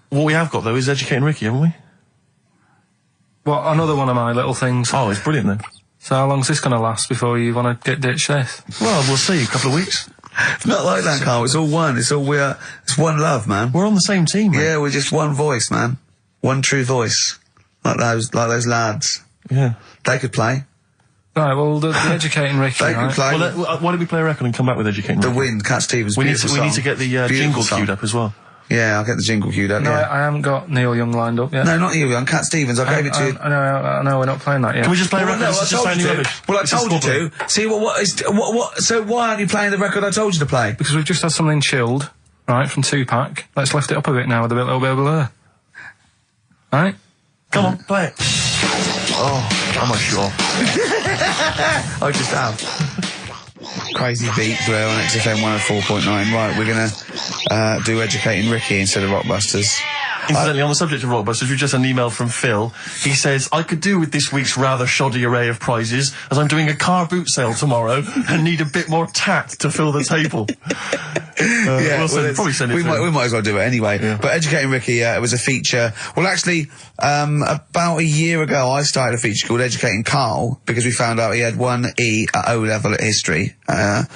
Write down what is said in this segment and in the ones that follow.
What we have got, though, is Educating Ricky, haven't we? Well, another one of my little things. Oh, it's brilliant, then. So how long's this going to last before you want to get ditch this? Well, we'll see. A couple of weeks. It's not like that, Carl. It's all one. It's one love, man. We're on the same team, man. Yeah, we're just one voice, man. One true voice. Like those lads. Yeah. They could play. Right, well, the Educating Ricky, They could play. Well, why don't we play a record and come back with Educating Ricky? The Wind, Cat Stevens, We need beautiful to get the Beautiful jingle song. queued up as well. Yeah, I'll get the jingle queued up, No, yeah. I haven't got Neil Young lined up yet. No, not you, on Cat Stevens. I gave it to you. I know, we're not playing that yet. Can we just play a record? No, This I is just told you sounding to. rubbish. Well, I This is told you to. squabbling. See, so why aren't you playing the record I told you to play? Because we've just had something chilled, right, from Tupac. Let's lift it up a bit now with a little bit of blur. Right? Come on, play it. Oh, am I sure? I just have. Crazy beat there on XFM 104.9. Right, we're gonna do Educating Ricky instead of Rockbusters. Incidentally, on the subject of Rockbusters, we've just had an email from Phil. He says, I could do with this week's rather shoddy array of prizes, as I'm doing a car boot sale tomorrow and need a bit more tact to fill the table. Probably send it we through. might as well do it anyway. Yeah. But Educating Ricky, it was a feature. Well, actually, about a year ago, I started a feature called Educating Karl because we found out he had 1 E at O level at history, and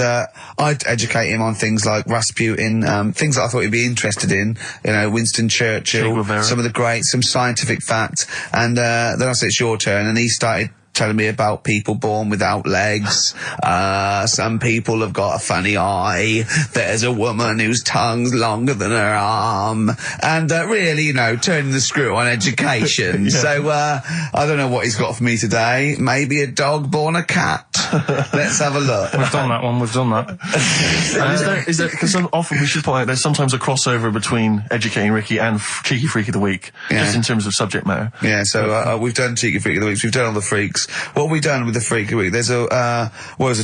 I'd educate him on things like Rasputin, things that I thought he'd be interested in. You know, Winston Churchill, some of the greats, some scientific facts, and then I said it's your turn, and he started telling me about people born without legs. Some people have got a funny eye. There's a woman whose tongue's longer than her arm. And really, you know, turning the screw on education. Yeah. So, I don't know what he's got for me today. Maybe a dog born a cat. Let's have a look. We've done that one, we've done that. Is there, because often we should point out there's sometimes a crossover between Educating Ricky and Cheeky Freak of the Week, just in terms of subject matter. Yeah, so we've done Cheeky Freak of the Week. We've done all the freaks. What have we done with the Freak of the Week? There's a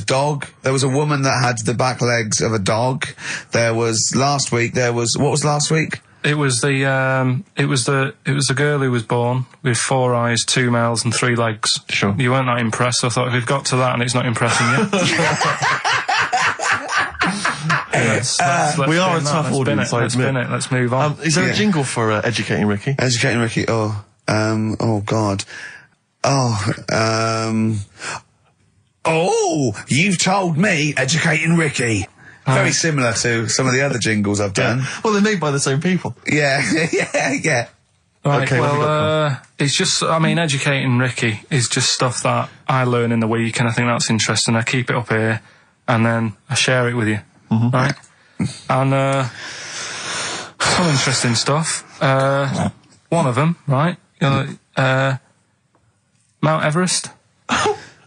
dog. There was a woman that had the back legs of a dog. There was last week. What was last week? It was the girl who was born with 4 eyes, 2 mouths, and 3 legs. Sure. You weren't that impressed, so I thought if we've got to that and it's not impressing you. let's we are a spin tough that. audience, Let's spin it. Let's move on. Is there a jingle for Educating Ricky? Educating Ricky. Oh God. You've told me Educating Ricky. Very similar to some of the other jingles I've done. Yeah. Well, they're made by the same people. Yeah. Yeah. Right, Okay, well, it's just, I mean, Educating Ricky is just stuff that I learn in the week, and I think that's interesting. I keep it up here, and then I share it with you, right? And, some interesting stuff. One of them, right? Mount Everest.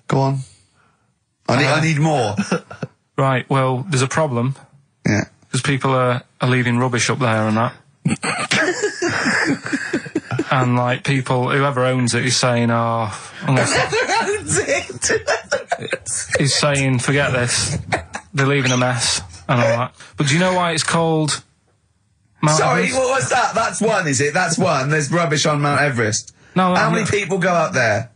Go on. I need more. Right, well, there's a problem. Yeah. Because people are leaving rubbish up there and that. And, like, people, whoever owns it is saying, he's saying, forget this. They're leaving a mess and all that. But do you know why it's called Mount Sorry, Everest? what was that? That's one, is it? That's one. There's rubbish on Mount Everest. No, How many people go up there?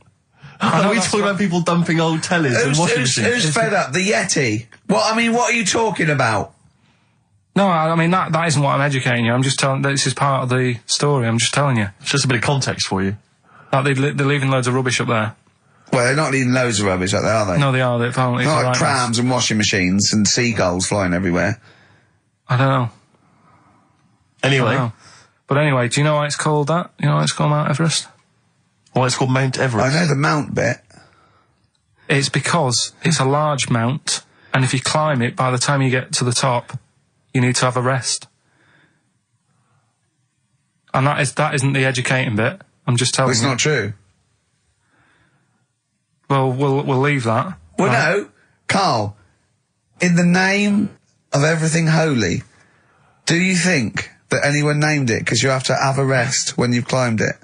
Are we talking about people dumping old tellies and washing machines? Who's fed up? The Yeti? What are you talking about? No, I mean, that isn't what I'm educating you. I'm just telling, this is part of the story. I'm just telling you. It's just a bit of context for you. Like, they're leaving loads of rubbish up there. Well, they're not leaving loads of rubbish up there, are they? No, they are. They're apparently Not like right prams and washing machines and seagulls flying everywhere. I don't know. Anyway. I don't know. But anyway, do you know why it's called that? You know why it's called Mount Everest? Well, it's called Mount Everest. I know the mount bit. It's because it's a large mount, and if you climb it, by the time you get to the top, you need to have a rest. And that isn't the educating bit. I'm just telling you. It's not true. Well, we'll leave that. Well, no, Carl, in the name of everything holy, do you think that anyone named it because you have to have a rest when you've climbed it?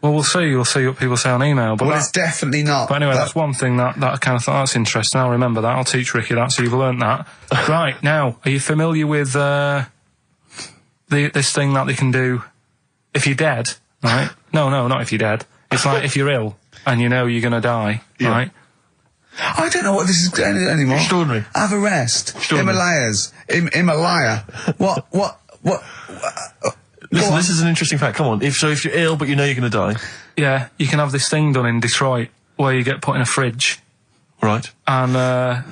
Well, we'll see. You'll see what people say on email. But Well, it's definitely not. But anyway, that's one thing that I kind of thought, that's interesting. I'll remember that. I'll teach Ricky that, so you've learnt that. Right, now, are you familiar with this thing that they can do if you're dead, right? No, not if you're dead. It's like if you're ill and you know you're going to die, right? I don't know what this is anymore. Extraordinary. Have a rest. Extraordinary. Himalaya. What? What? Listen, this is an interesting fact. Come on. If you're ill but you know you're going to die, Yeah, you can have this thing done in Detroit where you get put in a fridge, right? and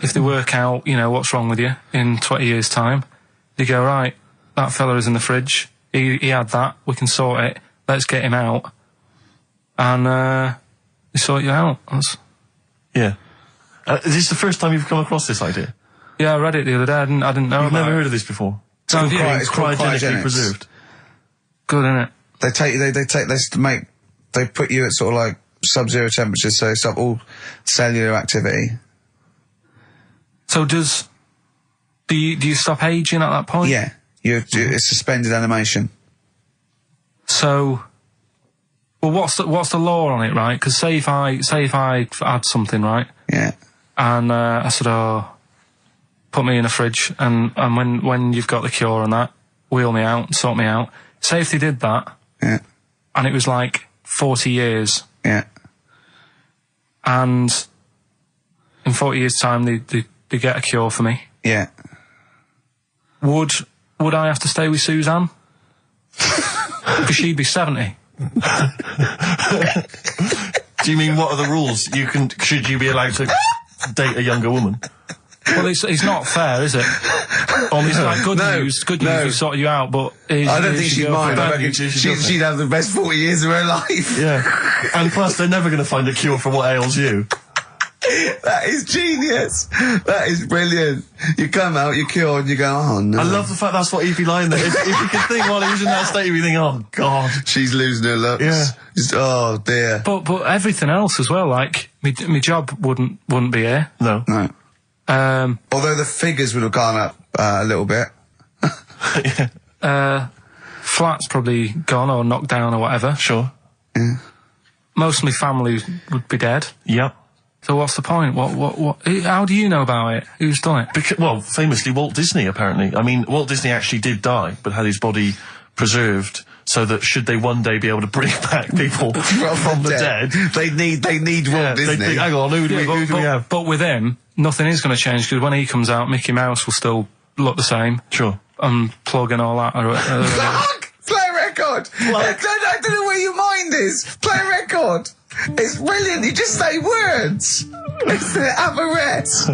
if they work out, what's wrong with you in 20 years' time, they go, right, that fella is in the fridge. He had that. We can sort it. Let's get him out. And they sort you out. Yeah. Is this the first time you've come across this idea? Yeah, I read it the other day. I didn't know You've about never it. heard of this before? It's called Cryogenically cryogenics. preserved. Good, innit? They put you at sort of like sub-zero temperatures, so stop all cellular activity. So do you stop aging at that point? Yeah, it's suspended animation. So, well, what's the law on it, right? Because say if I had something, right? Yeah. And I said, put me in a fridge, and when you've got the cure and that, wheel me out, sort me out. Say if they did that, Yeah. and it was like 40 years, Yeah. and in 40 years' time they get a cure for me. Yeah. Would I have to stay with Suzanne? Because she'd be 70. Do you mean what are the rules? Should you be allowed to date a younger woman? Well, it's not fair, is it? It's like good news, we sorted you out, but I don't think she'd mind. I reckon she'd have the best 40 years of her life. Yeah. And plus, they're never going to find a cure for what ails you. That is genius. That is brilliant. You come out, you're cured, and you go, oh no. I love the fact that's what he'd be lying there. If you could think while he was in that state, you'd be thinking, oh God. She's losing her looks. Yeah. Oh dear. But everything else as well, like my job wouldn't be here. No. No. Although the figures would have gone up a little bit. Flat's probably gone or knocked down or whatever. Sure. Yeah. Most of my family would be dead. Yep. So what's the point? What? How do you know about it? Who's done it? Well, famously Walt Disney, apparently. I mean, Walt Disney actually did die, but had his body preserved so that should they one day be able to bring back people from the dead, they need Walt Disney. they'd think, hang on, who do we have? But with him, nothing is going to change because when he comes out, Mickey Mouse will still look the same. Sure. Unplug and all that. Play a record. I don't know where your mind is. Play a record. It's brilliant. You just say words. It's the apparatus.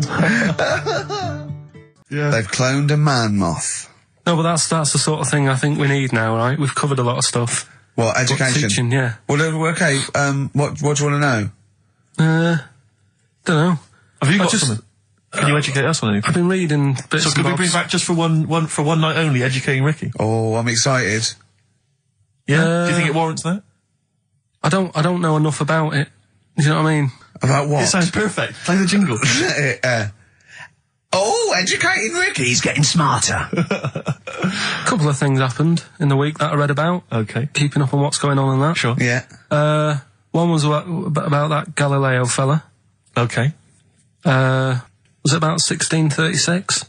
Yeah. They've cloned a man moth. No, but that's the sort of thing I think we need now, right? We've covered a lot of stuff. What, education? Teaching, yeah. Well, okay. What do you want to know? Don't know. Have you got something? Can you educate us on anything? I've been reading bits. So could we bring back just for one night only, educating Ricky? Oh, I'm excited. Yeah. Do you think it warrants that? I don't know enough about it. You know what I mean? About what? It sounds perfect. Play the jingle. Educating Ricky. He's getting smarter. A couple of things happened in the week that I read about. Okay. Keeping up on what's going on in that. Sure. Yeah. One was about that Galileo fella. Okay. Was it about 1636?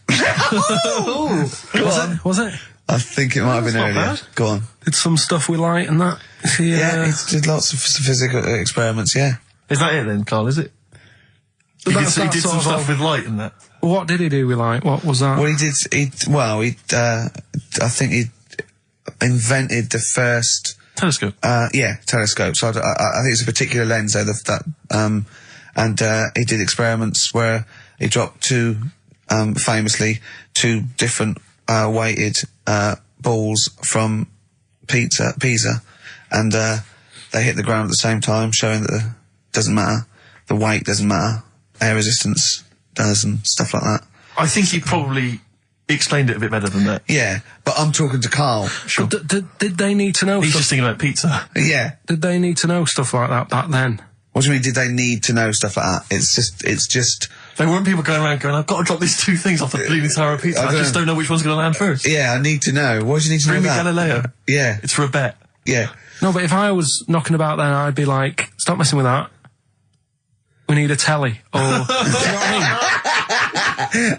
Was it? I think it might have been not earlier. bad. Go on. Did some stuff with light and that. Yeah, he did lots of physical experiments, yeah. Is that it then, Carl, is it? He did some stuff with light and that. What did he do with light? What was that? Well, I think he invented the first... Telescope. Telescope. So I think it's a particular lens though, and he did experiments where he dropped famously two different weighted balls from Pisa, and they hit the ground at the same time, showing that it doesn't matter, the weight doesn't matter, air resistance does, and stuff like that. I think he probably explained it a bit better than that. Yeah, but I'm talking to Carl. Sure. Did they need to know? He's just thinking about pizza. Yeah. Did they need to know stuff like that back then? What do you mean? Did they need to know stuff like that? It's just. There weren't people going around going, I've got to drop these two things off the bleeding tower of pizza. I just don't know which one's going to land first. Yeah, I need to know. Why do you need to Bring know me that? Galileo. Yeah. It's for a bet. Yeah. No, but if I was knocking about then, I'd be like, stop messing with that. We need a telly. Or, do you know what I mean?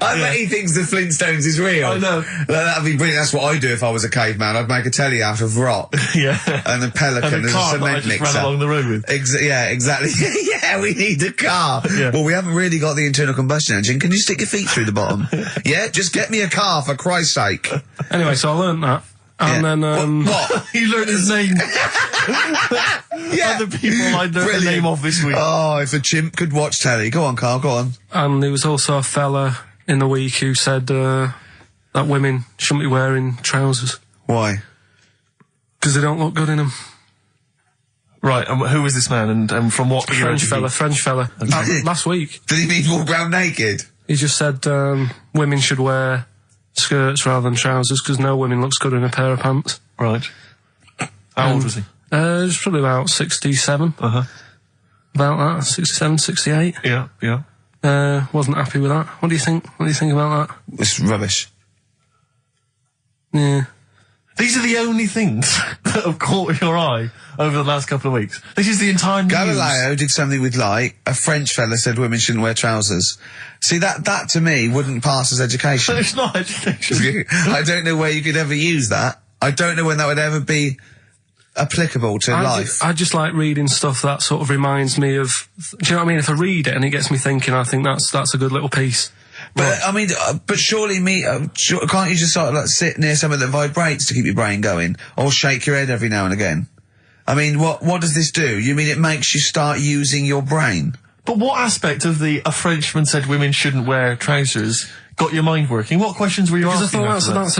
I bet he thinks the Flintstones is real. I know. That'd be brilliant. That's what I'd do if I was a caveman. I'd make a telly out of rock. Yeah. And a pelican And a as car a that I cement just mixer. ran along the road with. Yeah, exactly. Yeah, we need a car. Yeah. Well, we haven't really got the internal combustion engine. Can you stick your feet through the bottom? Yeah, just get me a car for Christ's sake. Anyway, so I learned that. And then, What? He learned his name. Yeah. Other people I learned the Brilliant. name of this week. Oh, if a chimp could watch telly. Go on, Carl, go on. and there was also a fella in the week who said, that women shouldn't be wearing trousers. Why? Because they don't look good in them. Right, and who was this man, and from what era did he- French fella. Last week. Did he mean walk around naked? He just said, women should wear skirts rather than trousers because no woman looks good in a pair of pants. Right. How old was he? He was probably about 67. Uh-huh. About that, 67, 68. Yeah, yeah. Wasn't happy with that. What do you think? What do you think about that? It's rubbish. Yeah. These are the only things that have caught your eye over the last couple of weeks. This is the entire news. Galileo did something with light. A French fella said women shouldn't wear trousers. See, that to me wouldn't pass as education. It's not education. I don't know where you could ever use that. I don't know when that would ever be applicable to life. I just like reading stuff that sort of reminds me of. Do you know what I mean? If I read it and it gets me thinking, I think that's a good little piece. But I mean, but surely can't you just sort of like sit near something that vibrates to keep your brain going, or shake your head every now and again? I mean, what does this do? You mean it makes you start using your brain? But what aspect of a Frenchman said women shouldn't wear trousers got your mind working? What questions were you Because I asking?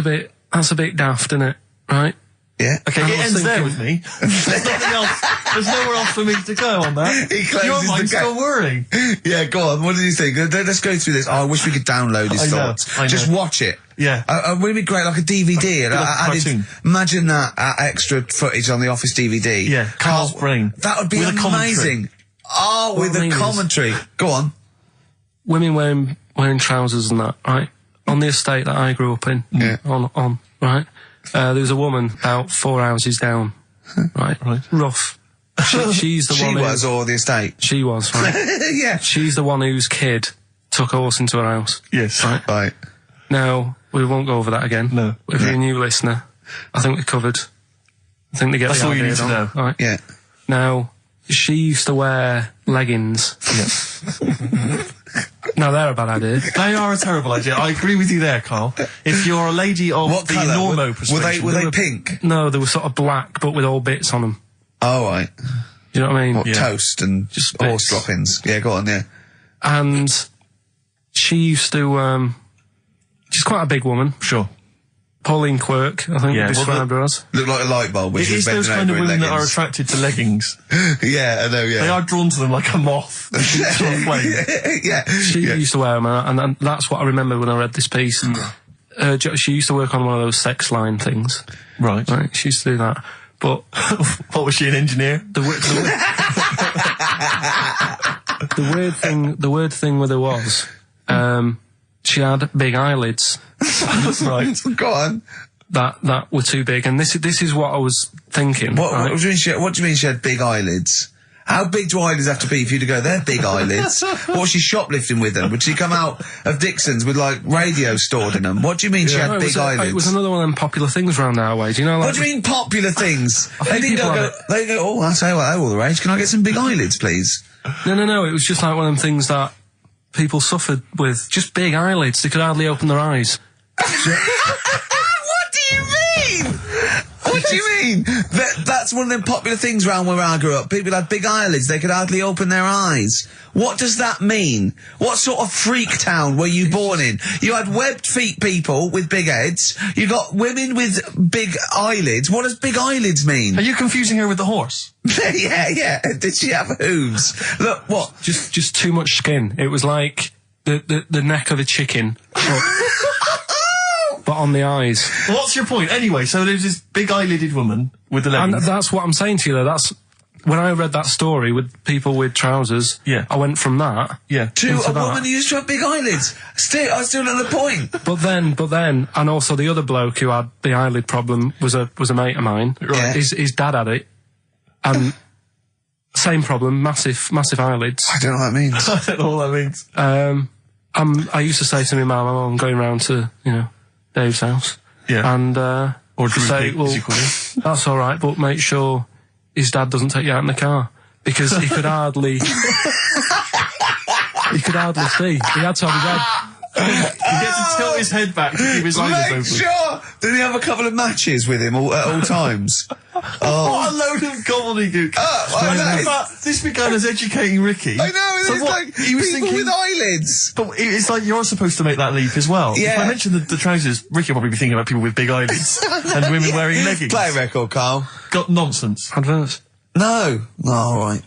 thought that's a bit daft, isn't it? Right? Yeah. Okay, I it was ends there thinking- with me. There's nothing else. There's nowhere else for me to go on that. He closes Your the mind's gate. still whirring. Yeah, go on. What did you think? Let's go through this. Oh, I wish we could download his I know, thoughts. I know. Just watch it. Yeah. Wouldn't it be great, like a DVD? And Like a cartoon. imagine that extra footage on the Office DVD. Yeah, Carl's brain. That would be With a commentary. amazing. Oh, What with I a mean is- commentary. Go on. Women wearing trousers and that, right? On the estate that I grew up in. Yeah. On, right? There was a woman about 4 houses down. Right? Right. Rough. She's the She one was, who, or the estate. She was, right? Yeah. She's the one whose kid took a horse into her house. Yes. Right. Right. Now, we won't go over that again. No. If you're a new listener, I think we covered. I think they get That's the all you idea need to now. know. Right. Yeah. Now, she used to wear leggings. Yeah. Now, they're a bad idea. They are a terrible idea. I agree with you there, Carl. If you're a lady of What the colour? normo Were persuasion... they pink? No, they were sort of black, but with all bits on them. Oh, right. Do you know what I mean? What, Yeah. toast and Just horse bits. droppings. Yeah, go on, yeah. And she used to, she's quite a big woman. Sure. Pauline Quirk, I think Yeah, we well, described her as. Look like a light bulb, which It was is those bending kind of over in women that are leggings. attracted to leggings. Yeah, I know, yeah. They are drawn to them like a moth to a flame. Yeah. She yeah. used to wear them, and that's what I remember when I read this piece. She used to work on one of those sex line things. Right. Right, she used to do that. But What, was she, an engineer? the weird thing with her was, she had big eyelids Right. Go on. that were too big, and this is what I was thinking. What right? do you mean she had big eyelids? How big do eyelids have to be for you to go, they're big eyelids? What was she shoplifting with them? Would she come out of Dixon's with, like, radio stored in them? What do you mean she No, had big eyelids? It was another one of them popular things around our way. Do you know, like, What do you mean popular things? think They people don't have go, they go, oh, that's all the rage. Can I get some big eyelids, please? No. It was just like one of them things that people suffered with. Just big eyelids. They could hardly open their eyes. What do you mean? What do you mean? That's one of them popular things around where I grew up. People had big eyelids. They could hardly open their eyes. What does that mean? What sort of freak town were you born in? You had webbed feet people with big heads. You got women with big eyelids. What does big eyelids mean? Are you confusing her with the horse? Yeah. Did she have hooves? Look, what? Just too much skin. It was like the neck of a chicken, but on the eyes. What's your point? Anyway, so there's this big eyelided woman with the And leggings. that's what I'm saying to you, though. That's when I read that story with people with trousers. Yeah. I went from that. Yeah. To Into a that. woman who used to have big eyelids. I still don't know the point. But then, and also the other bloke who had the eyelid problem was a mate of mine. Right. His dad had it, and same problem, massive eyelids. I don't know what that means. I don't know what that means. I used to say to my mum, I'm going round to Dave's house. Yeah. And Or Drew say, Pete, well, as you call him. that's all right, but make sure his dad doesn't take you out in the car because he could hardly see. He had to have his dad He gets to tilt his head back to keep his eyes Make open. sure! Did he have a couple of matches with him at all times? What a load of gobbledygook. But this began as educating Ricky. I know, So it's what, like he was people thinking, with eyelids. but it's like you're supposed to make that leap as well. Yeah. If I mentioned the trousers, Ricky will probably be thinking about people with big eyelids and women wearing leggings. Play a record, Carl. Got nonsense. Adverts. No. All right.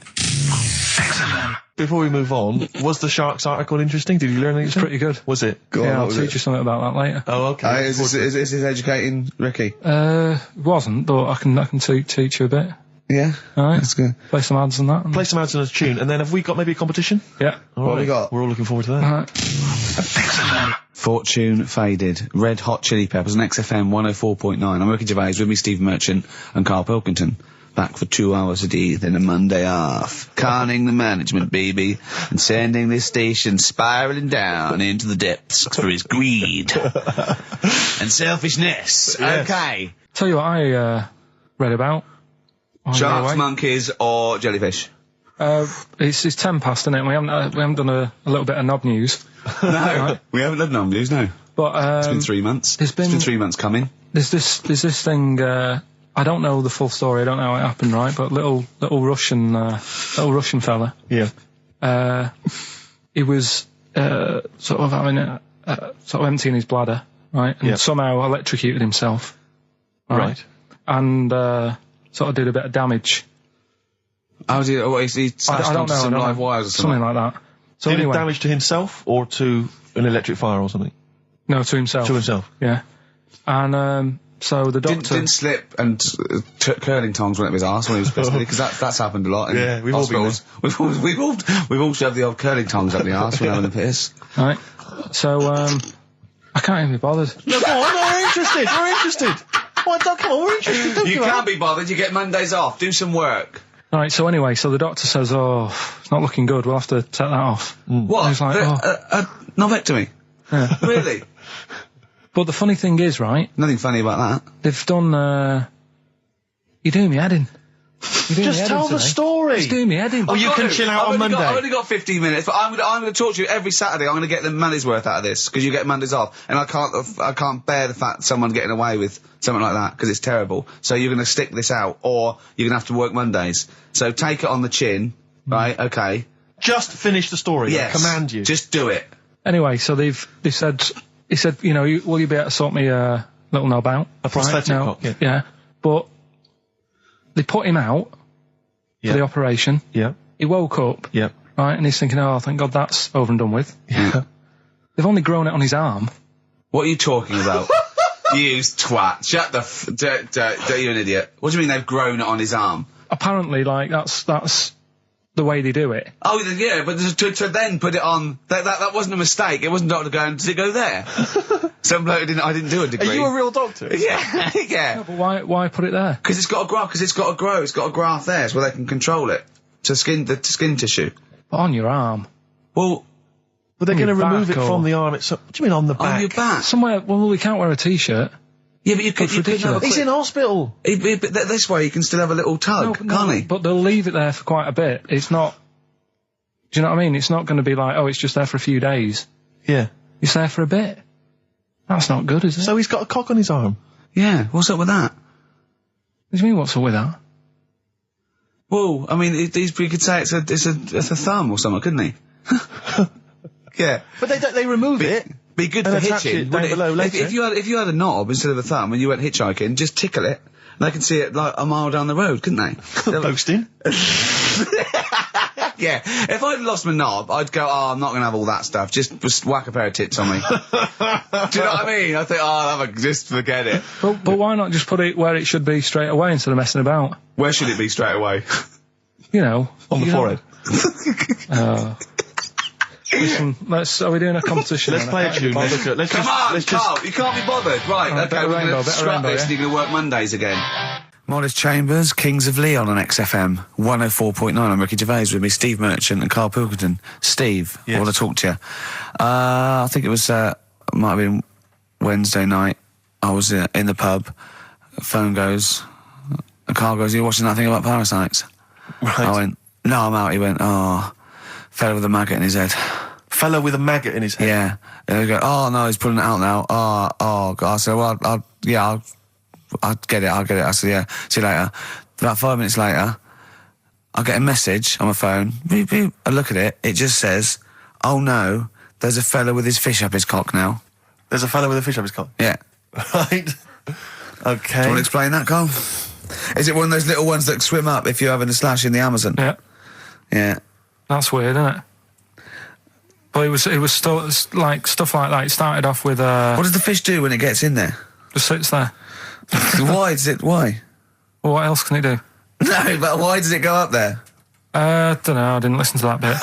Before we move on, was the Sharks article interesting? Did you learn anything? It's pretty good. Was it? Go on, Yeah, what I'll was teach it? you something about that later. Oh, okay. Is this educating Ricky? It wasn't, but I can teach you a bit. Yeah. Alright. That's good. Play some ads and that. Play some ads on a tune, and then have we got maybe a competition? Yeah. What have we got? We're all looking forward to that. Alright. Fortune Faded. Red Hot Chili Peppers on XFM 104.9. I'm Ricky Gervais, with me Steve Merchant and Karl Pilkington. Back for 2 hours a day, then a Monday off. Conning the management, baby, and sending this station spiraling down into the depths for his greed and selfishness. Yes. Okay. Tell you what I read about. on the Sharks, way. monkeys, or jellyfish? It's 10 past, isn't it? We haven't done a little bit of knob news. No, we haven't done none news, no. But It's been 3 months. It's been 3 months coming. There's this thing. I don't know the full story. I don't know how it happened, right? But little Russian fella. Yeah. He was sort of having sort of emptying his bladder, right? And Yeah. somehow electrocuted himself. Right. And sort of did a bit of damage. How did he slashed I don't onto know. some I don't live know. wires or something? Something like that. So Did anyway, it damage to himself or to an electric fire or something? no, to himself. To himself. Yeah. And so the doctor. Didn't slip and curling tongs went up his arse when he was pissed, because that's happened a lot in Yeah, we've all been hospitals. We've all shoved the old curling tongs up the arse when having a piss. Right. So I can't even be bothered. No, go on, we're interested. We're interested. Come on, we're interested. Don't You give up. can't be bothered. You get Mondays off. Do some work. Right. So anyway, so the doctor says, "Oh, it's not looking good. We'll have to take that off." What? I was like, A knobectomy? Yeah. Really? But the funny thing is, right? Nothing funny about that. They've done. You're doing me head in. Just tell the story. Just doing me head in. Oh, you can chill out on Monday. I've only got 15 minutes, but I'm going to talk to you every Saturday. I'm going to get the money's worth out of this, because you get Mondays off, and I can't bear the fact someone getting away with something like that, because it's terrible. So you're going to stick this out, or you're going to have to work Mondays. So take it on the chin, right? Okay. Just finish the story. Yes. I command you. Just do it. Anyway, so they said, he said, you know, will you be able to sort me a little knob out? A prosthetic cock, yeah. Yeah. But they put him out Yeah. for the operation. Yeah. He woke up, Yeah. right, and he's thinking, oh, thank God that's over and done with. Yeah. They've only grown it on his arm. What are you talking about? You twat. Shut the don't you an idiot. What do you mean they've grown it on his arm? Apparently, like, that's the way they do it. Oh, yeah, but to then put it on, that wasn't a mistake. It wasn't doctor going, does it go there? Some bloke I didn't do a degree. Are you a real doctor? Yeah, yeah. But why put it there? Because it's got to grow, it's got a graft there, so they can control it. To skin tissue. But on your arm. Well, But they're On going to your remove it back from or- the arm itself. What do you mean on the back? on your back. Somewhere, well, we can't wear a t-shirt. Yeah, but you could That's have a ridiculous. He's quick, in hospital. but this way you can still have a little tug, can't he? But they'll leave it there for quite a bit. It's not, do you know what I mean? It's not going to be like, oh, it's just there for a few days. Yeah. It's there for a bit. That's not good, is it? So he's got a cock on his arm. Yeah, what's up with that? What do you mean, what's up with that? Well, I mean, we could say it's a thumb or something, couldn't he? Yeah. But they remove it. Be good And for attach hitching. it down wouldn't below later. If you had a knob instead of a thumb and you went hitchhiking, just tickle it. And they can see it like a mile down the road, couldn't they? Boasting. Yeah. If I'd lost my knob, I'd go, oh, I'm not going to have all that stuff. Just whack a pair of tits on me. Do you know what I mean? I think, oh, just forget it. But why not just put it where it should be straight away instead of messing about? Where should it be straight away? You know. On the you know. forehead. Listen, are we doing a competition? Let's then? play I a can't tune. be bothered. Let's Come on, just Carl, you can't be bothered. Right, Bit okay, of we're rainbow, going to bit of scrap rainbow, this yeah? and you're going to work Mondays again. Modest Chambers, Kings of Leon on XFM 104.9. I'm Ricky Gervais, with me Steve Merchant and Karl Pilkington. Steve, Yes. I want to talk to you. I think it was, might have been Wednesday night. I was in the pub. Phone goes. Carl goes, you watching that thing about parasites? Right. I went, no, I'm out. He went, oh, fella with a maggot in his head. Fella with a maggot in his head. Yeah. And they go, oh no, he's pulling it out now. Oh God. I said, well, I'll get it. I said, yeah, see you later. About 5 minutes later, I get a message on my phone. Beep, beep. I look at it. It just says, oh no, there's a fella with his fish up his cock now. There's a fella with a fish up his cock? Yeah. Right. Okay. Do you want to explain that, Carl? Is it one of those little ones that swim up if you're having a slash in the Amazon? Yeah. Yeah. That's weird, isn't it? But it was still like stuff like that. It started off with What does the fish do when it gets in there? just sits there. Why? Well, what else can it do? No, but why does it go up there? Don't know. I didn't listen to that bit.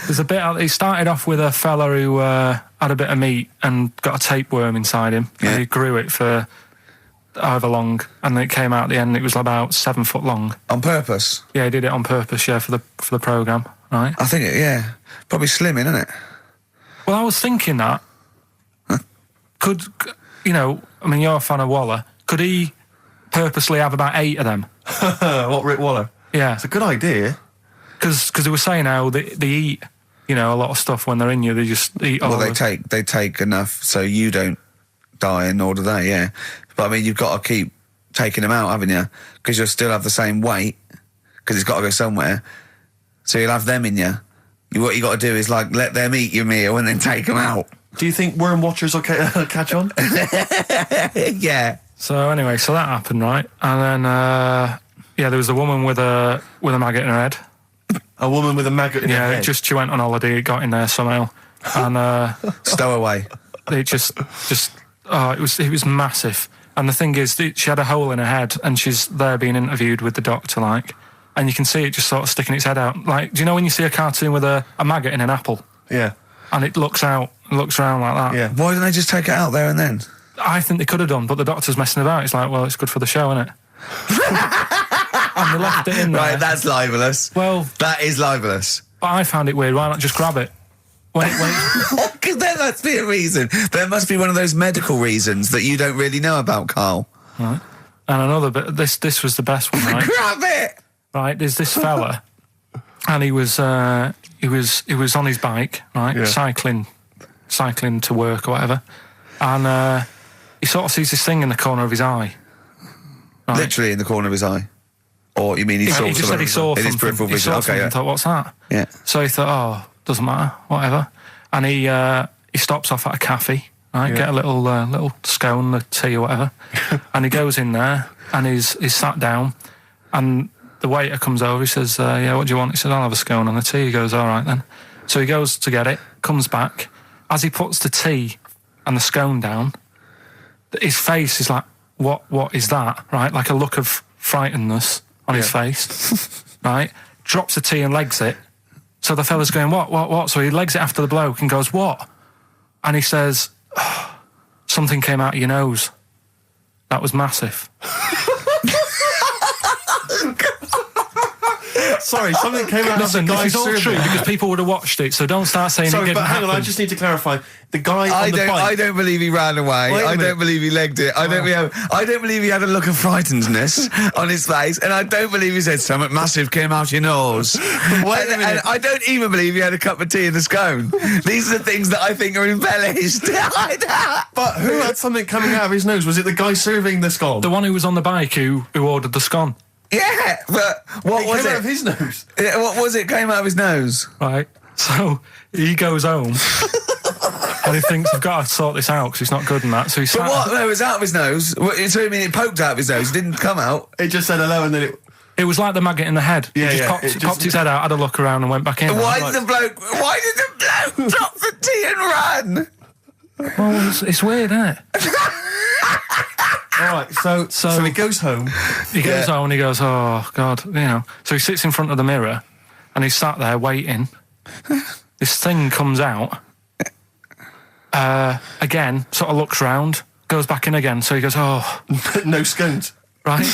There's a bit. He started off with a fella who had a bit of meat and got a tapeworm inside him. Yeah. And he grew it for however long, and then it came out at the end. It was about 7 foot long. On purpose? Yeah, he did it on purpose. Yeah, for the program, right? I think yeah, probably slimming, isn't it? Well, I was thinking that could I mean, you're a fan of Waller. Could he purposely have about 8 of them? What, Rick Waller? Yeah, It's a good idea. because they were saying how they eat, a lot of stuff when they're in you. They just eat all Well, of it. they take enough so you don't die, and nor do they. Yeah, but I mean, you've got to keep taking them out, haven't you? Because you'll still have the same weight because it's got to go somewhere. So you'll have them in you. What you got to do is like let them eat your meal and then take them out. Do you think worm watchers will catch on? Yeah. So anyway, so that happened, right? And then there was a woman with a maggot in her head. A woman with a maggot in her Yeah, head? she went on holiday, it got in there somehow, and Stowaway. it just it was massive. And the thing is, she had a hole in her head, and she's there being interviewed with the doctor, like, and you can see it just sort of sticking its head out. Like, do you know when you see a cartoon with a maggot in an apple, Yeah. and it looks around like that? Yeah. Why didn't they just take it out there and then? I think they could have done, but the doctor's messing about. It's like, well, it's good for the show, isn't it? And they left it in there. Right, that's libelous. Well, That is libelous. but I found it weird. Why not just grab it? When Because there must be a reason. There must be one of those medical reasons that you don't really know about, Carl. right. And another bit. This was the best one, right? Grab it! Right. There's this fella, and he was on his bike, right, Yeah. cycling to work or whatever, and he sort of sees this thing in the corner of his eye. Right? Literally in the corner of his eye. Or you mean he saw He just said he saw in his something. peripheral He vision? saw Okay, something yeah. and thought, what's that? Yeah. So he thought, oh, doesn't matter, whatever. And he stops off at a cafe, right? Yeah. Get a little scone, a tea or whatever. And he goes in there and he's sat down, and the waiter comes over. He says, yeah, what do you want? He says, I'll have a scone and a tea. He goes, all right then. So he goes to get it, comes back. As he puts the tea and the scone down, his face is like, what is that? Right? Like a look of frightenedness on his face, right? Drops the tea and legs it. So the fella's going, what? So he legs it after the bloke and goes, what? And he says, oh, something came out of your nose. That was massive. Sorry, something came out of Listen, the this guy's is all survey. true because people would have watched it, so don't start saying it Sorry, didn't but hang on, I happen. just need to clarify. The guy on the bike... I don't believe he ran away. Wait a I minute. don't believe he legged it. I don't believe he had a look of frightenedness on his face, and I don't believe he said something massive came out your nose. Wait a minute. And I don't even believe he had a cup of tea in the scone. These are the things that I think are embellished. But who had something coming out of his nose? Was it the guy serving the scone? The one who was on the bike who ordered the scone, Yeah, but what It was came out it? of his nose. Yeah, what was it? Came out of his nose. right? So he goes home and he thinks, I've got to sort this out because it's not good and that. So he But what? No, it was out of his nose. So I mean, it poked out of his nose. It didn't come out. It just said hello and then it... It was like the maggot in the head. Yeah, He just yeah, popped, it just- popped his head out, had a look around and went back in. Why Like, did the bloke drop the tea and run? well, it's weird, isn't it? All right, so he goes home. He goes home and he goes, oh, God, So he sits in front of the mirror and he's sat there waiting. This thing comes out. Again, sort of looks round, goes back in again. So he goes, oh, No scones. right.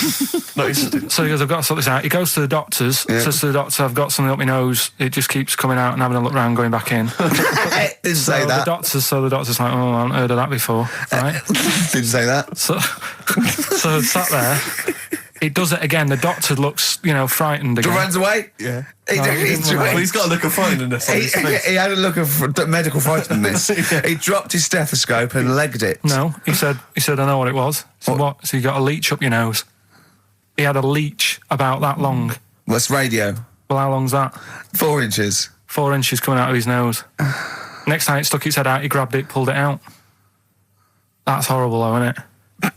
No, he's... So he goes, I've got to sort this out. He goes to the doctors, says to the doctor, I've got something up my nose. It just keeps coming out and having a look round, going back in. Didn't say So that. the doctor's like, oh, I haven't heard of that before, right? Didn't say that. So sat there, it does it again. The doctor looks, frightened again. Runs away? Yeah. He's got a look of frightenedness on his face. He had a look of medical frightenedness. Yeah. He dropped his stethoscope and legged it. No, he said, I know what it was. So what? So you got a leech up your nose. He had a leech about that long. What's radio? Well, how long's that? 4 inches. 4 inches coming out of his nose. Next time it stuck its head out, he grabbed it, pulled it out. That's horrible, though, isn't it?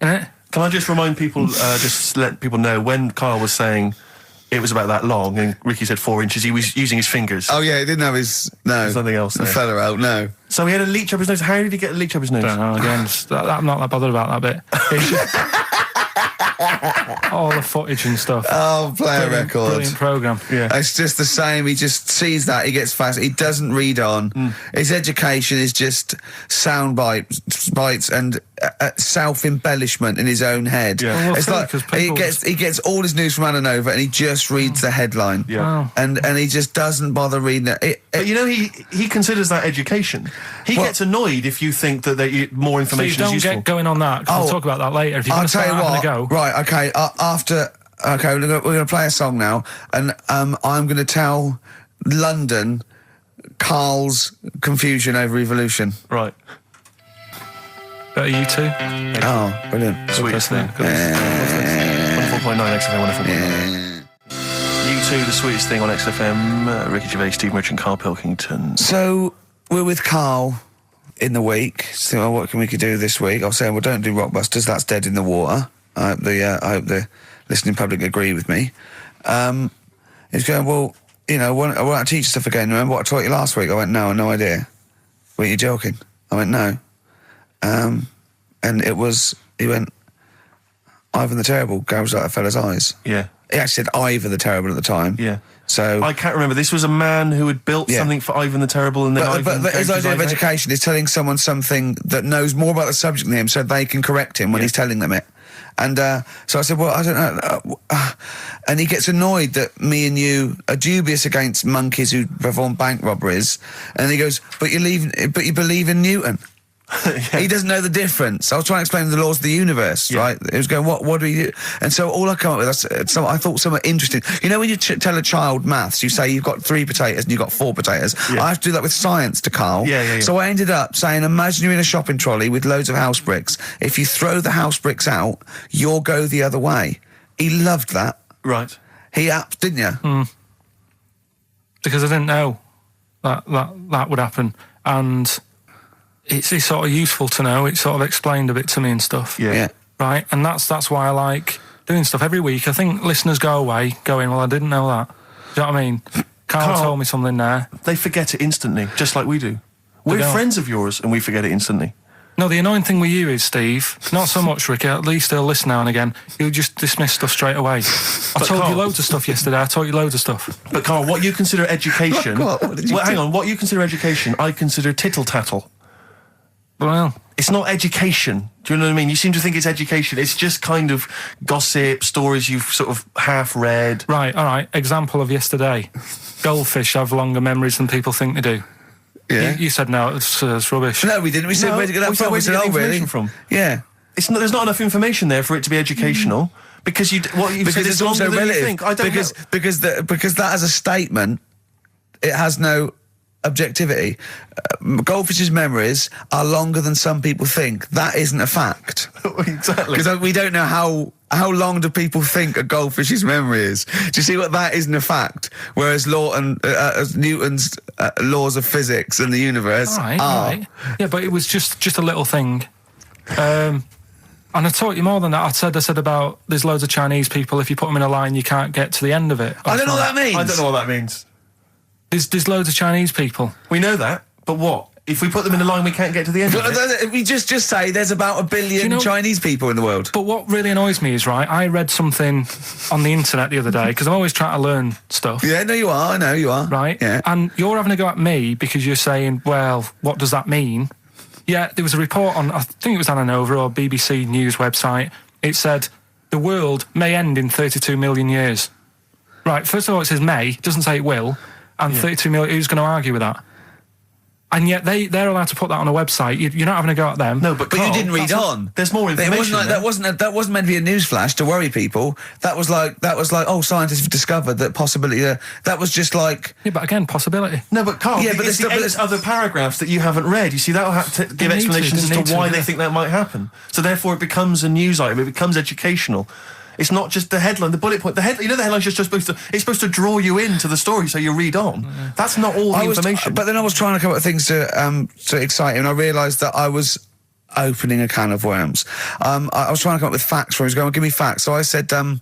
Isn't it? Can I just remind people, just let people know, when Karl was saying it was about that long and Ricky said 4 inches, he was using his fingers. Oh, yeah, he didn't have his... No. There's nothing else there. Feather out, no. So he had a leech up his nose. How did he get a leech up his nose? I don't know, again, I'm not that bothered about that bit. It's just all the footage and stuff. Oh, play a record. Brilliant programme. Yeah. It's just the same. He just sees that. He gets fast. He doesn't read on. His education is just sound bites and self-embellishment in his own head. Yeah. Well, It's like he gets all his news from Ananova and he just reads the headline. Yeah. Wow. And he just doesn't bother reading it. But he considers that education. He gets annoyed if you think that more So information is don't useful. get going on that, 'cause we'll talk about that later. If you're going I'll to tell start you having what. a go. Right, okay. Okay, we're going to play a song now, and I'm going to tell London Karl's confusion over evolution. Right. Better you two? Oh, brilliant. Sweetest thing. 104.9 XFM, 104.9. You two, the sweetest thing on XFM. Ricky Gervais, Steve Merchant, Karl Pilkington. So, we're with Karl in the week. So, what can we do this week? I was saying, well, don't do Rockbusters. That's dead in the water. I hope the listening public agree with me. He's going, well, I want to teach stuff again. Remember what I taught you last week? I went, no, no idea. Were you joking? I went, no. And he went, Ivan the Terrible goes like a fella's eyes. Yeah. He actually said Ivan the Terrible at the time. Yeah. So I can't remember. This was a man who had built something for Ivan the Terrible, and then But his idea of education is telling someone something that knows more about the subject than him, so they can correct him when he's telling them it. And so I said, well, I don't know. And he gets annoyed that me and you are dubious against monkeys who perform bank robberies. And he goes, but you believe in Newton. Yeah. He doesn't know the difference. I was trying to explain the laws of the universe, right? It was going, what do we do? And so all I come up with, I thought somewhat interesting. You know when you tell a child maths, you say you've got 3 potatoes and you've got 4 potatoes. I have to do that with science to Karl. Yeah. So I ended up saying, imagine you're in a shopping trolley with loads of house bricks. If you throw the house bricks out, you'll go the other way. He loved that. Right. Didn't you? Because I didn't know that would happen. And it's sort of useful to know. It sort of explained a bit to me and stuff. Yeah. Right? And that's why I like doing stuff every week. I think listeners go away going, well, I didn't know that. Do you know what I mean? Karl told me something there. They forget it instantly, just like we do. We're don't. friends of yours, and we forget it instantly. No, the annoying thing with you is, Steve, not so much, Ricky, at least he'll listen now and again, he'll just dismiss stuff straight away. I told you loads of stuff yesterday, I taught you loads of stuff. But Karl, what you consider education... What did you do? hang on, what you consider education, I consider tittle-tattle. Well, It's not education. Do you know what I mean? You seem to think it's education. It's just kind of gossip, stories you've sort of half read. right, all right, example of yesterday. Goldfish have longer memories than people think they do. Yeah. You said no, it's rubbish. No, we didn't. We said, No, where'd you get that we said, from? We where'd you said, get the oh, really? information from? Yeah. There's not enough information there for it to be educational. Because what you've said Because is it's also longer than you relative. think. I don't know. Because that as a statement, it has no objectivity. Goldfish's memories are longer than some people think. That isn't a fact. Exactly. Because we don't know how long do people think a goldfish's memory is. Do you see what that isn't a fact? Whereas Newton's laws of physics and the universe All right, are. all right. Yeah, but it was just a little thing. And I taught you more than that. I said about there's loads of Chinese people, if you put them in a line, you can't get to the end of it. I don't know what that means. I don't know what that means. There's loads of Chinese people. We know that, but what? If we put them in a line, we can't get to the end of it? We just say there's about 1 billion Chinese people in the world. But what really annoys me is, right, I read something on the internet the other day, because I'm always trying to learn stuff. Yeah, no, you are. I know you are. Right? Yeah. And you're having a go at me because you're saying, well, what does that mean? Yeah, there was a report on, I think it was Ananova or BBC News website. It said, the world may end in 32 million years. Right, first of all, it says may, it doesn't say it will. And 32 million, who's going to argue with that? And yet they're allowed to put that on a website. You're not having a go at them. No, but But Carl, you didn't read on. There's more information. That wasn't meant to be a newsflash to worry people. That was like, oh, scientists have discovered that possibility. That was just like. Yeah, but again, possibility. No, but Carl, Yeah, but it's the there's 8 other paragraphs that you haven't read. You see, that'll have to give explanations as to why they think that might happen. So therefore, it becomes a news item. It becomes educational. It's not just the headline, the bullet point. The headline's just supposed to. It's supposed to draw you into the story, so you read on. That's not all the information. But then I was trying to come up with things to excite him, and I realised that I was opening a can of worms. I was trying to come up with facts for him. He was going, give me facts. So I said, oh,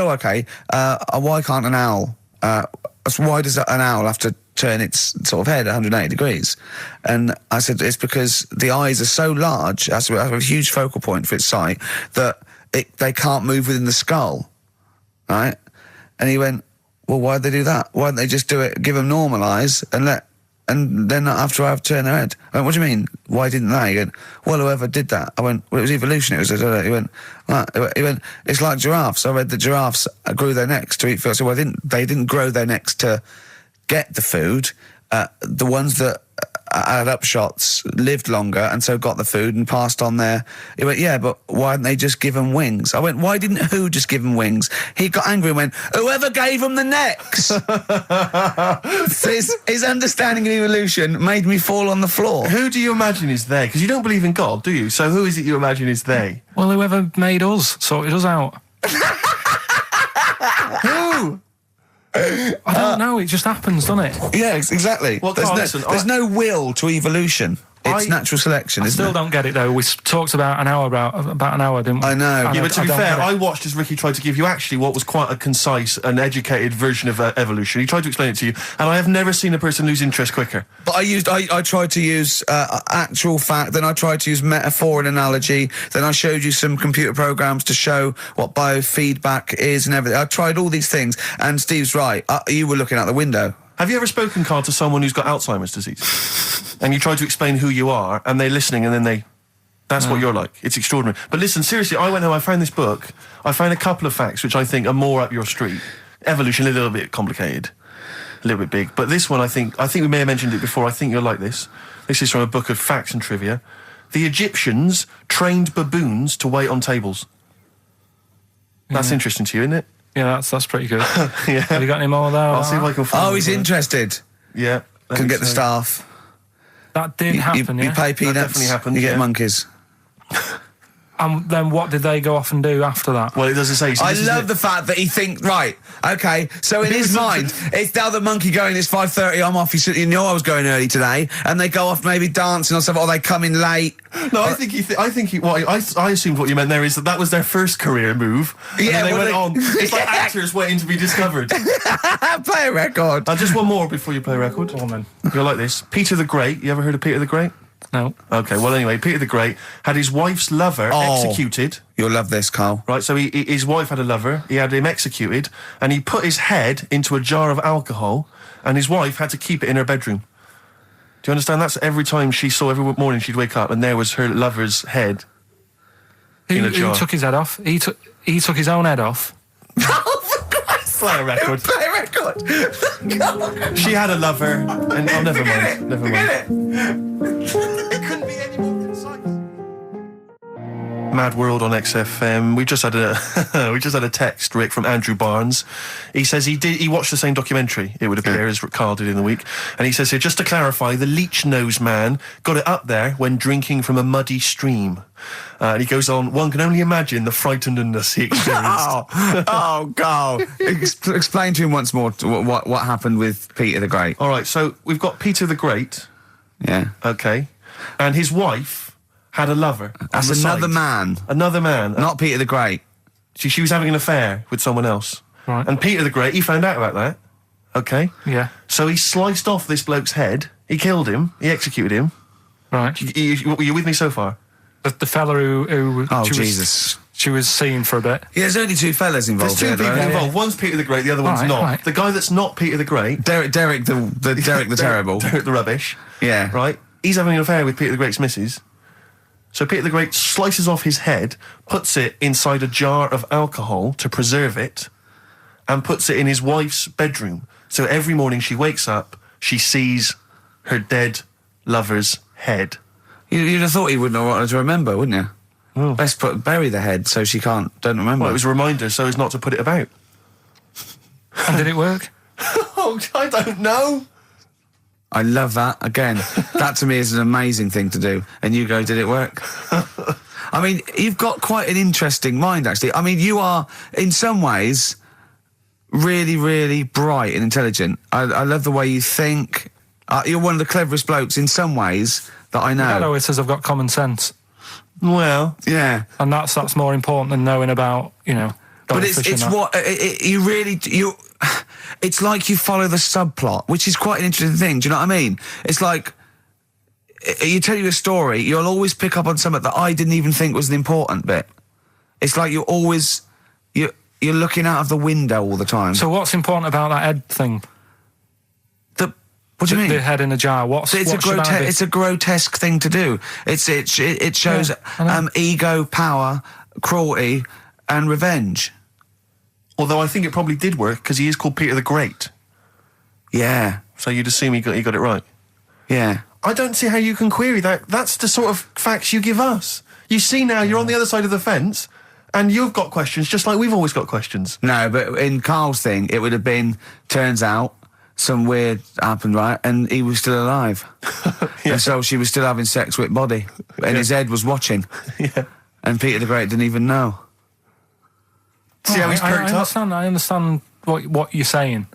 okay. Why can't an owl? Why does an owl have to turn its sort of head 180 degrees? And I said, it's because the eyes are so large, has a huge focal point for its sight, that they can't move within the skull, right? And he went, well, why'd they do that? Why don't they just do it, give them normal eyes, and then not have to turn their head? I went, what do you mean? Why didn't they? He went, well, whoever did that. I went, well, it was evolution. He went, it's like giraffes. I read that giraffes grew their necks to eat food. So they didn't grow their necks to get the food. The ones that had upshots lived longer and so got the food and passed on their. He went, yeah, but why didn't they just give them wings? I went, why didn't who just give them wings? He got angry and went, whoever gave them the necks. his understanding of evolution made me fall on the floor. Who do you imagine is they? Because you don't believe in God, do you? So who is it you imagine is they? Well, whoever made us sorted us out. Who? I don't know. It just happens, doesn't it? Yeah, exactly. Well, Carl, listen, there's no will to evolution. It's natural selection, I isn't still it? don't get it though. We talked about an hour, didn't we? I know. Yeah, but to be don't fair, get it. I watched as Ricky tried to give you actually what was quite a concise and educated version of evolution. He tried to explain it to you, and I have never seen a person lose interest quicker. But I tried to use actual fact, then I tried to use metaphor and analogy, then I showed you some computer programs to show what biofeedback is and everything. I tried all these things, and Steve's right. You were looking out the window. Have you ever spoken, Carl, to someone who's got Alzheimer's disease? And you try to explain who you are, and they're listening, and then that's what you're like. It's extraordinary. But listen, seriously, I went home, I found this book, I found a couple of facts which I think are more up your street. Evolution, a little bit complicated, a little bit big. But this one, I think we may have mentioned it before, I think you'll like this. This is from a book of facts and trivia. The Egyptians trained baboons to wait on tables. That's interesting to you, isn't it? Yeah, that's pretty good. Yeah. Have you got any more there? I'll see if I can find Oh, he's interested. Yeah. Can get the staff. That did happen, You yeah? pay peanuts. definitely happened, You get yeah. monkeys. And then what did they go off and do after that? Well, it doesn't say. So I this is love it. the fact that he thinks, right, okay, so in his mind, it's now the monkey going, it's 5:30, I'm off, you know I was going early today, and they go off maybe dancing or something, or they come in late. No, I assumed what you meant there is that was their first career move. And Yeah, then they well, went they- on. It's like actors waiting to be discovered. Play a record. Just one more before you play a record. Go on then. You'll like this. Peter the Great. You ever heard of Peter the Great? No. Okay, well anyway, Peter the Great had his wife's lover executed. You'll love this, Carl. Right, so his wife had a lover, he had him executed, and he put his head into a jar of alcohol, and his wife had to keep it in her bedroom. Do you understand? That's every time every morning she'd wake up, and there was her lover's head in a jar. Who took his head off? He took his own head off. Play a record. Play a record. She had a lover, and never mind. Never mind. It couldn't be any more concise. Mad World on XFM. We just had a text, Rick, from Andrew Barnes. He says he watched the same documentary, it would appear, as Carl did in the week. And he says here, just to clarify, the leech nose man got it up there when drinking from a muddy stream. And he goes on, one can only imagine the frightenedness he experienced. Carl. Explain to him once more what happened with Peter the Great. All right, so we've got Peter the Great. Yeah. Okay. And his wife had a lover. That's on the another side. man. Another man. Not Peter the Great. She was having an affair with someone else. Right. And Peter the Great, he found out about that. Okay. Yeah. So he sliced off this bloke's head. He killed him. He executed him. Right. You with me so far? The fella who Oh, she Jesus. she was seen for a bit. Yeah, there's only two fellas involved. There's two people there, though. involved. One's Peter the Great, the other one's Right, not. right. The guy that's not Peter the Great, Derek the Terrible. Derek the Rubbish. Yeah. Right? He's having an affair with Peter the Great's missus. So Peter the Great slices off his head, puts it inside a jar of alcohol to preserve it, and puts it in his wife's bedroom. So every morning she wakes up, she sees her dead lover's head. You'd have thought he would know what to remember, wouldn't you? Oh. Best bury the head so she don't remember. Well, it was a reminder so as not to put it about. And did it work? Oh, I don't know. I love that. Again, that to me is an amazing thing to do. And you go, did it work? I mean, you've got quite an interesting mind, actually. I mean, you are, in some ways, really, really bright and intelligent. I love the way you think. You're one of the cleverest blokes in some ways that I know. Hello, it says I've got common sense. Well, Yeah. And that's more important than knowing about, But it's like you follow the subplot, which is quite an interesting thing. Do you know what I mean? It's like you tell you a story, you'll always pick up on something that I didn't even think was an important bit. It's like you're looking out of the window all the time. So what's important about that head thing? What do you mean? The head in a jar. It's a grotesque thing to do. It shows ego, power, cruelty, and revenge. although I think it probably did work because he is called Peter the Great. Yeah. So you'd assume he got it right. Yeah. I don't see how you can query that. That's the sort of facts you give us. You see now, you're on the other side of the fence, and you've got questions just like we've always got questions. No, but in Karl's thing, it would have been, turns out, some weird happened, right? And he was still alive. Yeah. And so she was still having sex with body. And his head was watching. Yeah. And Peter the Great didn't even know. See how he's perked up? I understand what you're saying.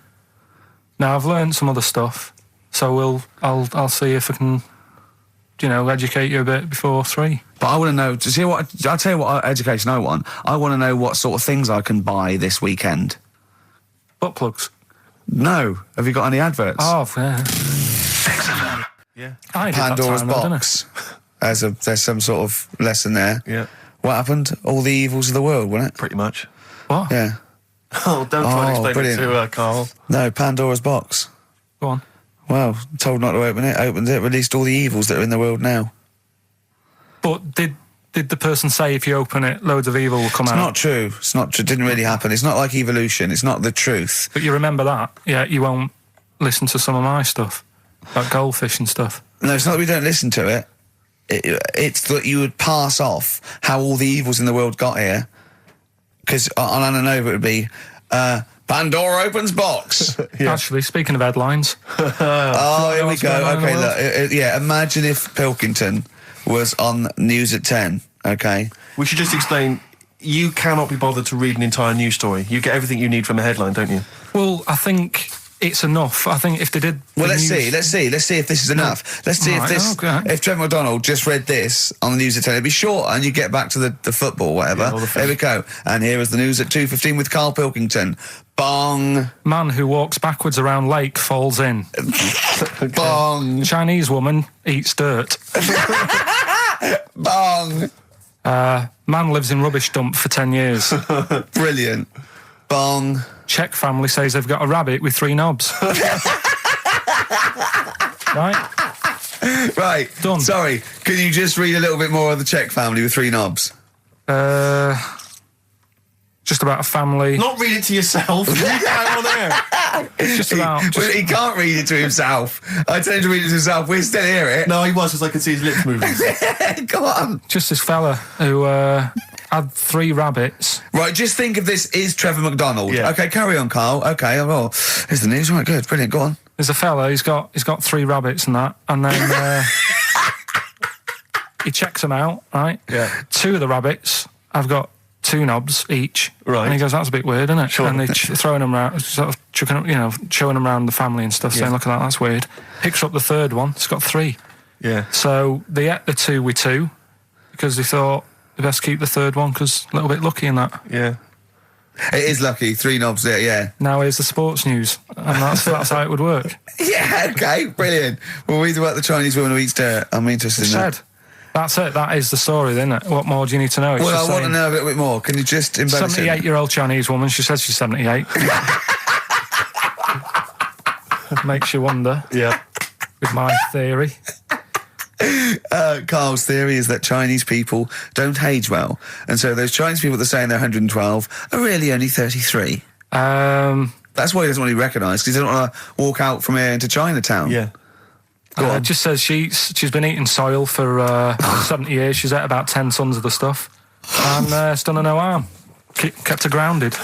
Now, I've learned some other stuff, so I'll see if I can, educate you a bit before 3. But I want to know, to see what, I'll tell you what education I want. I want to know what sort of things I can buy this weekend. Butt plugs. No. Have you got any adverts? Oh, yeah. XFM. Yeah. I did Pandora's that time, though, didn't I? box. There's some sort of lesson there. Yeah. What happened? All the evils of the world, wasn't it? Pretty much. What? Yeah. Oh, don't try and explain brilliant. it to Karl. No, Pandora's box. Go on. Well, told not to open it, opened it, released all the evils that are in the world now. But did the person say if you open it, loads of evil will come out? It's not true. It's not true. It didn't really happen. It's not like evolution. It's not the truth. But you remember that? Yeah, you won't listen to some of my stuff, like goldfish and stuff. No, it's not that we don't listen to it. It's that you would pass off how all the evils in the world got here. Because on Ananova it would be, Pandora opens box. Yeah. Actually, speaking of headlines, Oh, here we what's going go. on in the Okay, world? look. Yeah, imagine if Pilkington was on News at 10, okay? We should just explain, you cannot be bothered to read an entire news story. You get everything you need from a headline, don't you? well, I think it's enough. I think if they did... Well, the let's news- see if this is enough. Let's see Right, okay. if Trevor McDonald just read this on the News at 10, it'd be short and you get back to the football, whatever. Yeah, or the There we go. And here is the news at 2:15 with Karl Pilkington. Bong. Man who walks backwards around lake falls in. Bong. Chinese woman eats dirt. Bong. Man lives in rubbish dump for 10 years. Brilliant. Bong. Czech family says they've got a rabbit with 3 knobs. Right? Right. Done. Sorry, can you just read a little bit more of the Czech family with 3 knobs? Just about a family. Not read it to yourself. Read it out on air. Just about. Well, he can't read it to himself. I tell him to read it to himself. We still hear it. No, he was, because I could see his lips moving. Go on. Just this fella who had 3 rabbits. Right, just think of this is Trevor McDonald. Yeah. Okay, carry on, Karl. Okay, well, here's the news. Right, good, brilliant. Go on. There's a fella. He's got 3 rabbits and that, and then he checks them out. Right. Yeah. 2 of the rabbits have got 2 knobs each. Right. And he goes, that's a bit weird, isn't it? Sure. And they throwing them around, sort of chucking them, showing them around the family and stuff, saying, look at that, that's weird. Picks up the 3rd one. It's got 3. Yeah. So they ate the 2 with 2 because they thought they best keep the 3rd one because a little bit lucky in that. Yeah. It is lucky. 3 knobs there, yeah. Now here's the sports news, and that's how it would work. Yeah, okay, brilliant. Well, read about the Chinese woman who eats dirt. I'm interested in that. Said. That's it. That is the story, isn't it? What more do you need to know? It's Well, just I want to saying, know a little bit more. Can you just embellish it? 78-year-old Chinese woman. She says she's 78. Makes you wonder. Yeah. With my theory. Karl's theory is that Chinese people don't age well. And so those Chinese people that are saying they're 112 are really only 33. That's why he doesn't want to be recognised, because he doesn't want to walk out from here into Chinatown. Yeah. It just says she's been eating soil for 70 years. She's ate about 10 tons of the stuff, and it's done her no harm. Kept her grounded.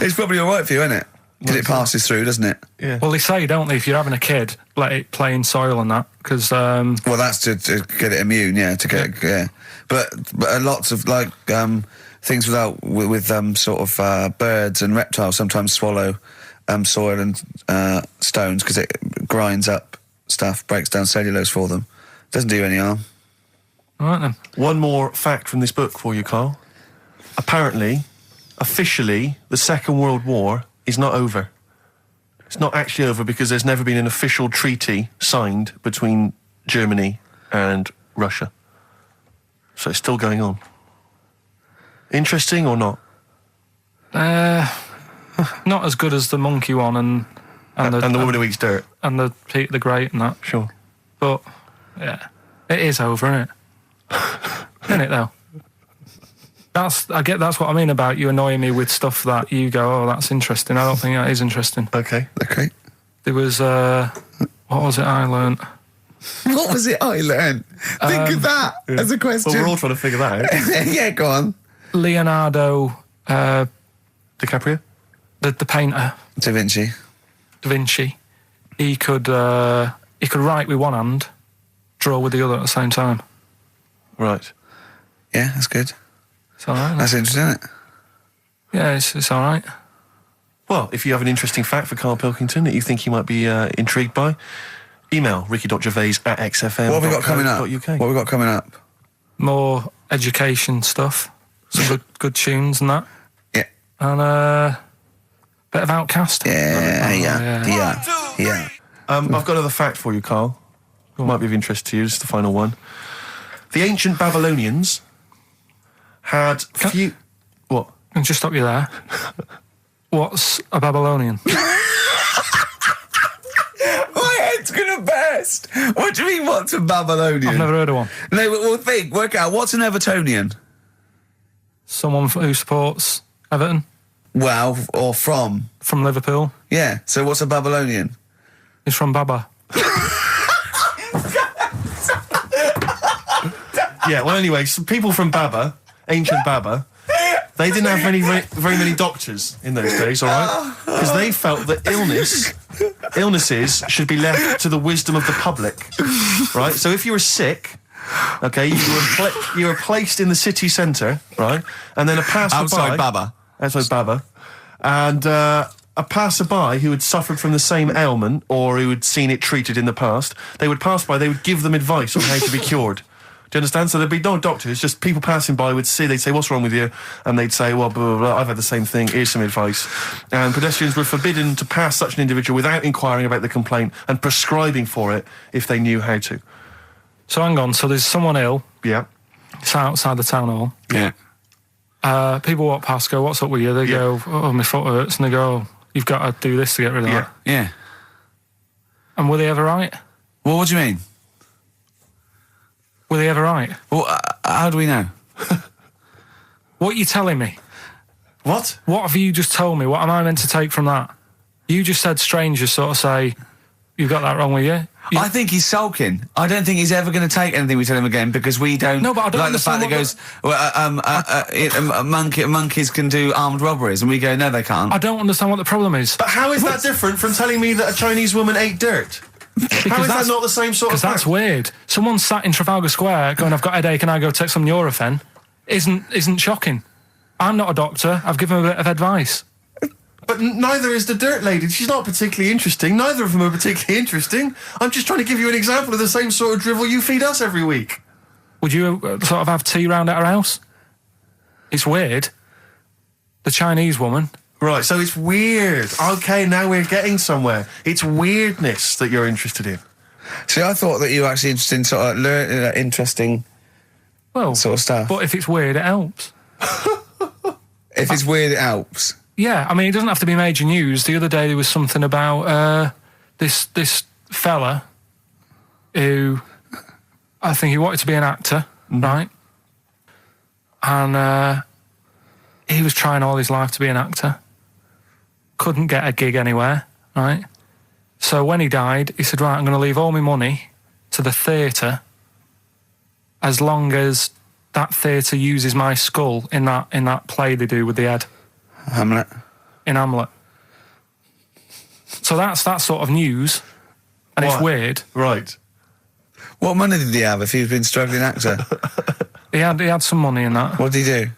It's probably all right for you, isn't it? Because it passes through, doesn't it? Yeah. Well, they say, don't they, if you're having a kid, let it play in soil and that, because... Well, that's to get it immune, to get yeah. But lots of things with sort of birds and reptiles sometimes swallow soil and stones because it grinds up stuff, breaks down cellulose for them. Doesn't do you any harm. All right, then. One more fact from this book for you, Carl. Apparently, officially, the Second World War is not over. It's not actually over because there's never been an official treaty signed between Germany and Russia. So it's still going on. Interesting or not? Not as good as the monkey one and the woman who eats dirt. And the Peter the Great and that. Sure. But, yeah, it is over, isn't it? Isn't it, though? That's what I mean about you annoying me with stuff that you go, oh, that's interesting. I don't think that is interesting. Okay. There was, what was it I learnt? What was it I learned? Think of that as a question. Well, we're all trying to figure that out. Yeah, go on. Leonardo... DiCaprio? The painter. Da Vinci. He could write with one hand, draw with the other at the same time. Right. Yeah, that's good. It's all right. That's interesting, isn't it? Yeah, it's all right. Well, if you have an interesting fact for Karl Pilkington that you think he might be intrigued by, email ricky.gervais@xfm. What have we got coming up? What have we got coming up? More education stuff. Some good tunes and that. Yeah. And bit of Outcast. Yeah. I've got another fact for you, Carl. Might be of interest to you. This is the final one. The ancient Babylonians had What? Can I just stop you there? What's a Babylonian? My head's gonna burst. What do you mean, what's a Babylonian? I've never heard of one. No, but we'll work out. What's an Evertonian? Someone who supports Everton. Well, or from? From Liverpool. Yeah, so what's a Babylonian? He's from Baba. Yeah, well, anyway, some people from Baba, ancient Baba, they didn't have very many doctors in those days, all right? Because they felt that illnesses should be left to the wisdom of the public, right? So if you were sick, okay, you were placed in the city centre, right? And then a passerby... Outside Baba. Outside Baba. And a passerby who had suffered from the same ailment or who had seen it treated in the past, they would pass by, they would give them advice on how to be cured. Do you understand? So there'd be no doctors, just people passing by would see, they'd say, what's wrong with you? And they'd say, well, blah, blah, blah, I've had the same thing, here's some advice. And pedestrians were forbidden to pass such an individual without inquiring about the complaint and prescribing for it if they knew how to. So hang on, so there's someone ill. Yeah. It's outside the town hall. Yeah. People walk past, go, what's up with you? They go, oh, my foot hurts. And they go, oh, you've got to do this to get rid of that. Yeah. And were they ever right? Well, what do you mean? Were they ever right? Well, how do we know? What are you telling me? What? What have you just told me? What am I meant to take from that? You just said strangers sort of say, you've got that wrong with you. I think he's sulking. I don't think he's ever going to take anything we tell him again because we don't. No, but I don't like the fact that he goes, monkeys can do armed robberies, and we go, no, they can't. I don't understand what the problem is. But how is that different from telling me that a Chinese woman ate dirt? How is that not the same sort of Because that's weird. Someone sat in Trafalgar Square going, I've got a headache, and I go take some Nurofen, isn't shocking. I'm not a doctor. I've given him a bit of advice. But neither is the dirt lady. She's not particularly interesting. Neither of them are particularly interesting. I'm just trying to give you an example of the same sort of drivel you feed us every week. Would you sort of have tea round at her house? It's weird. The Chinese woman. Right, so it's weird. Okay, now we're getting somewhere. It's weirdness that you're interested in. See, I thought that you were actually interested in sort of interesting sort of stuff. But if it's weird, it helps. If it's weird, it helps. Yeah, I mean, it doesn't have to be major news. The other day there was something about this fella who, I think he wanted to be an actor, right? And he was trying all his life to be an actor. Couldn't get a gig anywhere, right? So when he died, he said, right, I'm going to leave all my money to the theatre as long as that theatre uses my skull in that play they do with the head. Hamlet. In Hamlet. So that's that sort of news, and it's weird. Right. What money did he have if he'd been a struggling actor? He had some money in that. What did he do?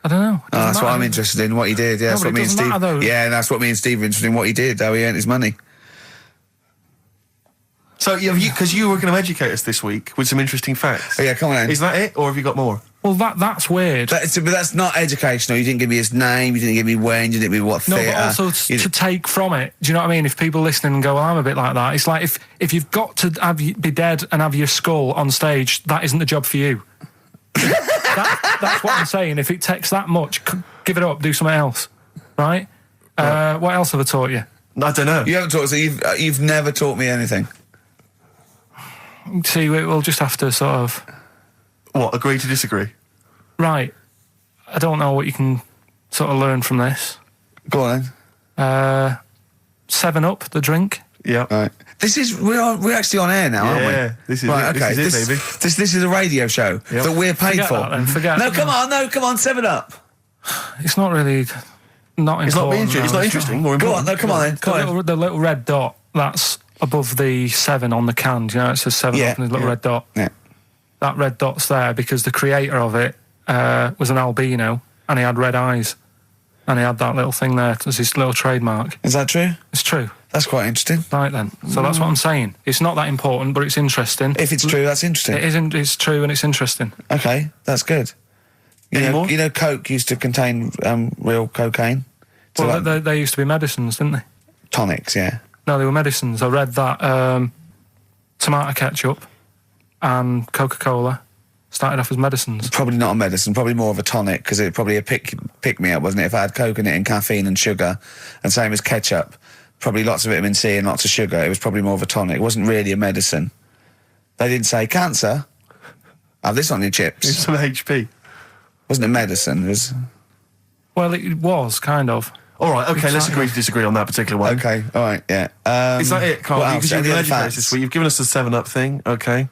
I don't know. Oh, that's what I'm interested in, what he did. Yeah, that's what me and Steve... Yeah, that's what me and Steve are interested in, what he did, how he earned his money. So, because you were going to educate us this week with some interesting facts. Oh, yeah, come on then. Is that it, or have you got more? Well, that's weird. But that's not educational. You didn't give me his name, you didn't give me when, you didn't give me what theatre. No, but also to take from it. Do you know what I mean? If people listening and go, well, I'm a bit like that, it's like if you've got to be dead and have your skull on stage, that isn't the job for you. That's what I'm saying. If it takes that much, give it up, do something else. Right? What else have I taught you? I don't know. You haven't taught us, so you've never taught me anything. See, we'll just have to sort of... What, agree to disagree? Right. I don't know what you can sort of learn from this. Go on then. 7-Up, the drink. Yeah. Right. We're actually on air now, aren't we? Yeah, this is right, it. Okay. This is it, baby. This is a radio show that we're paid Forget for. that then, forget No, that. come on, 7-Up. It's not really... Not important. It's not interesting or important. Go on, no, come on then. Come on. The little red dot, that's above the 7 on the can. Do you know, it says 7 up and there's a little red dot. Yeah. That red dot's there because the creator of it was an albino and he had red eyes. And he had that little thing there as his little trademark. Is that true? It's true. That's quite interesting. Right then. So that's what I'm saying. It's not that important, but it's interesting. If it's true, that's interesting. It isn't. It's true and it's interesting. Okay, that's good. You know, Coke used to contain real cocaine. So Well, they used to be medicines, didn't they? tonics, yeah. No, they were medicines. I read that tomato ketchup and Coca-Cola started off as medicines. Probably not a medicine, probably more of a tonic, because it probably a pick-me-up, wasn't it? If I had Coke in it and caffeine and sugar, and same as ketchup, probably lots of vitamin C and lots of sugar, it was probably more of a tonic. It wasn't really a medicine. They didn't say, cancer, have this on your chips. It's some HP. Wasn't a medicine, it was... Well, it was, kind of. All right, okay, let's agree to disagree on that particular one. Okay, all right, yeah. Is that it, Carl? what else? Because you've Any been other educated facts? this week. You've given us the 7-Up thing, okay.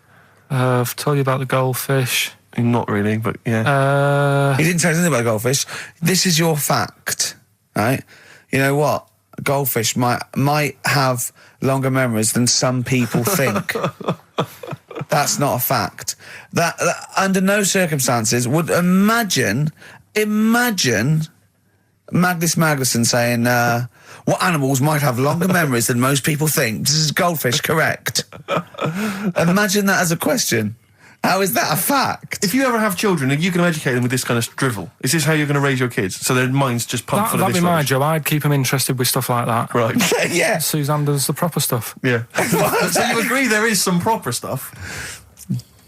I've told you about the goldfish. Not really, but yeah. You didn't say anything about goldfish. This is your fact, right? You know what? Goldfish might have longer memories than some people think. That's not a fact. That under no circumstances would imagine Magnus Magnuson saying, what animals might have longer memories than most people think? This is goldfish, correct? Imagine that as a question. How is that a fact? If you ever have children, are you going to educate them with this kind of drivel? Is this how you're going to raise your kids? So their minds just pumped full of That'd this be my rubbish? job. I'd keep them interested with stuff like that. Right. Yeah. Suzanne does the proper stuff. Yeah. So you agree there is some proper stuff?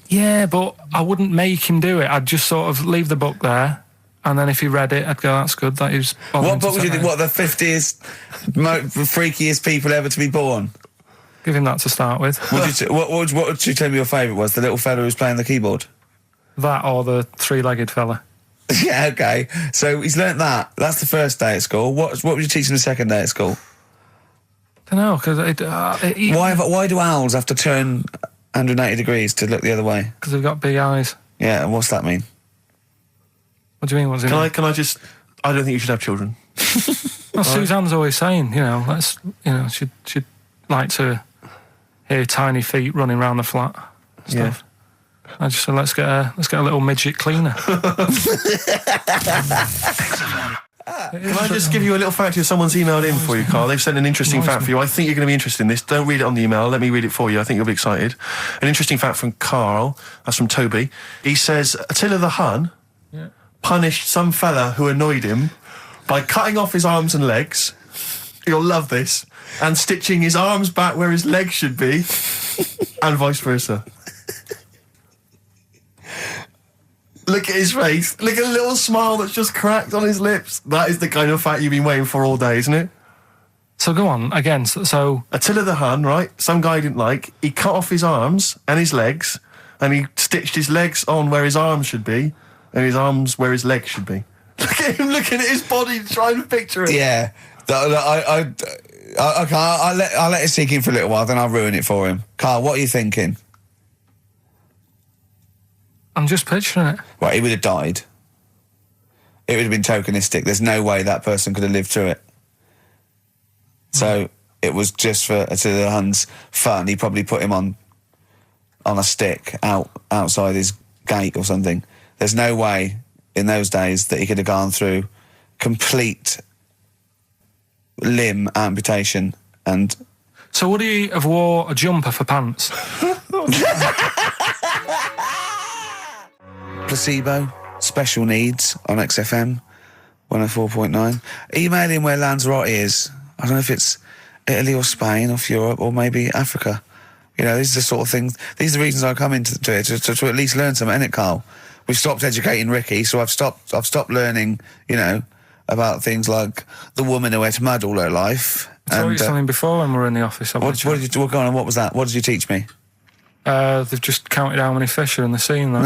Yeah, but I wouldn't make him do it. I'd just sort of leave the book there, and then if he read it, I'd go, that's good. That is. What book would you think? What, the 50th freakiest people ever to be born? Give him that to start with. What would you tell me your favourite was? The little fella who was playing the keyboard? That or the three-legged fella. Yeah, okay. So he's learnt that. That's the first day at school. What would you teach him the second day at school? I don't know, because Why do owls have to turn 180 degrees to look the other way? Because they've got big eyes. Yeah, and what's that mean? What do you mean? What's it mean? Can I just... I don't think you should have children. Well, Suzanne's always saying, she'd like to hear tiny feet running around the flat. Stuff. Yeah. I just said, let's get a little midget cleaner. Can I just give you a little fact here? Someone's emailed in for you, Carl. They've sent an interesting fact for you. I think you're going to be interested in this. Don't read it on the email. Let me read it for you. I think you'll be excited. An interesting fact from Carl. That's from Toby. He says, Attila the Hun punished some fella who annoyed him by cutting off his arms and legs. You'll love this. And stitching his arms back where his legs should be. And vice versa. Look at his face. Look at a little smile that's just cracked on his lips. That is the kind of fact you've been waiting for all day, isn't it? So go on, again, so... Attila the Hun, right? Some guy didn't like. He cut off his arms and his legs, and he stitched his legs on where his arms should be, and his arms where his legs should be. Look at him looking at his body, trying to picture it. Yeah. Okay, I'll let it sink in for a little while, then I'll ruin it for him. Carl, what are you thinking? I'm just picturing it. Well, he would have died. It would have been tokenistic. There's no way that person could have lived through it. So it was just to the Hun's fun. He probably put him on a stick outside his gate or something. There's no way in those days that he could have gone through complete limb amputation and... So would he have wore a jumper for pants? Placebo, special needs on XFM 104.9. Email in where Lanzarote is. I don't know if it's Italy or Spain or Europe or maybe Africa. You know, these are the sort of things, these are the reasons I come into it, to at least learn something, innit, Carl? We've stopped educating Ricky, so I've stopped learning, you know, about things like the woman who ate mud all her life. I told you something before when we were in the office. What was that? What did you teach me? They've just counted how many fish are in the sea. No,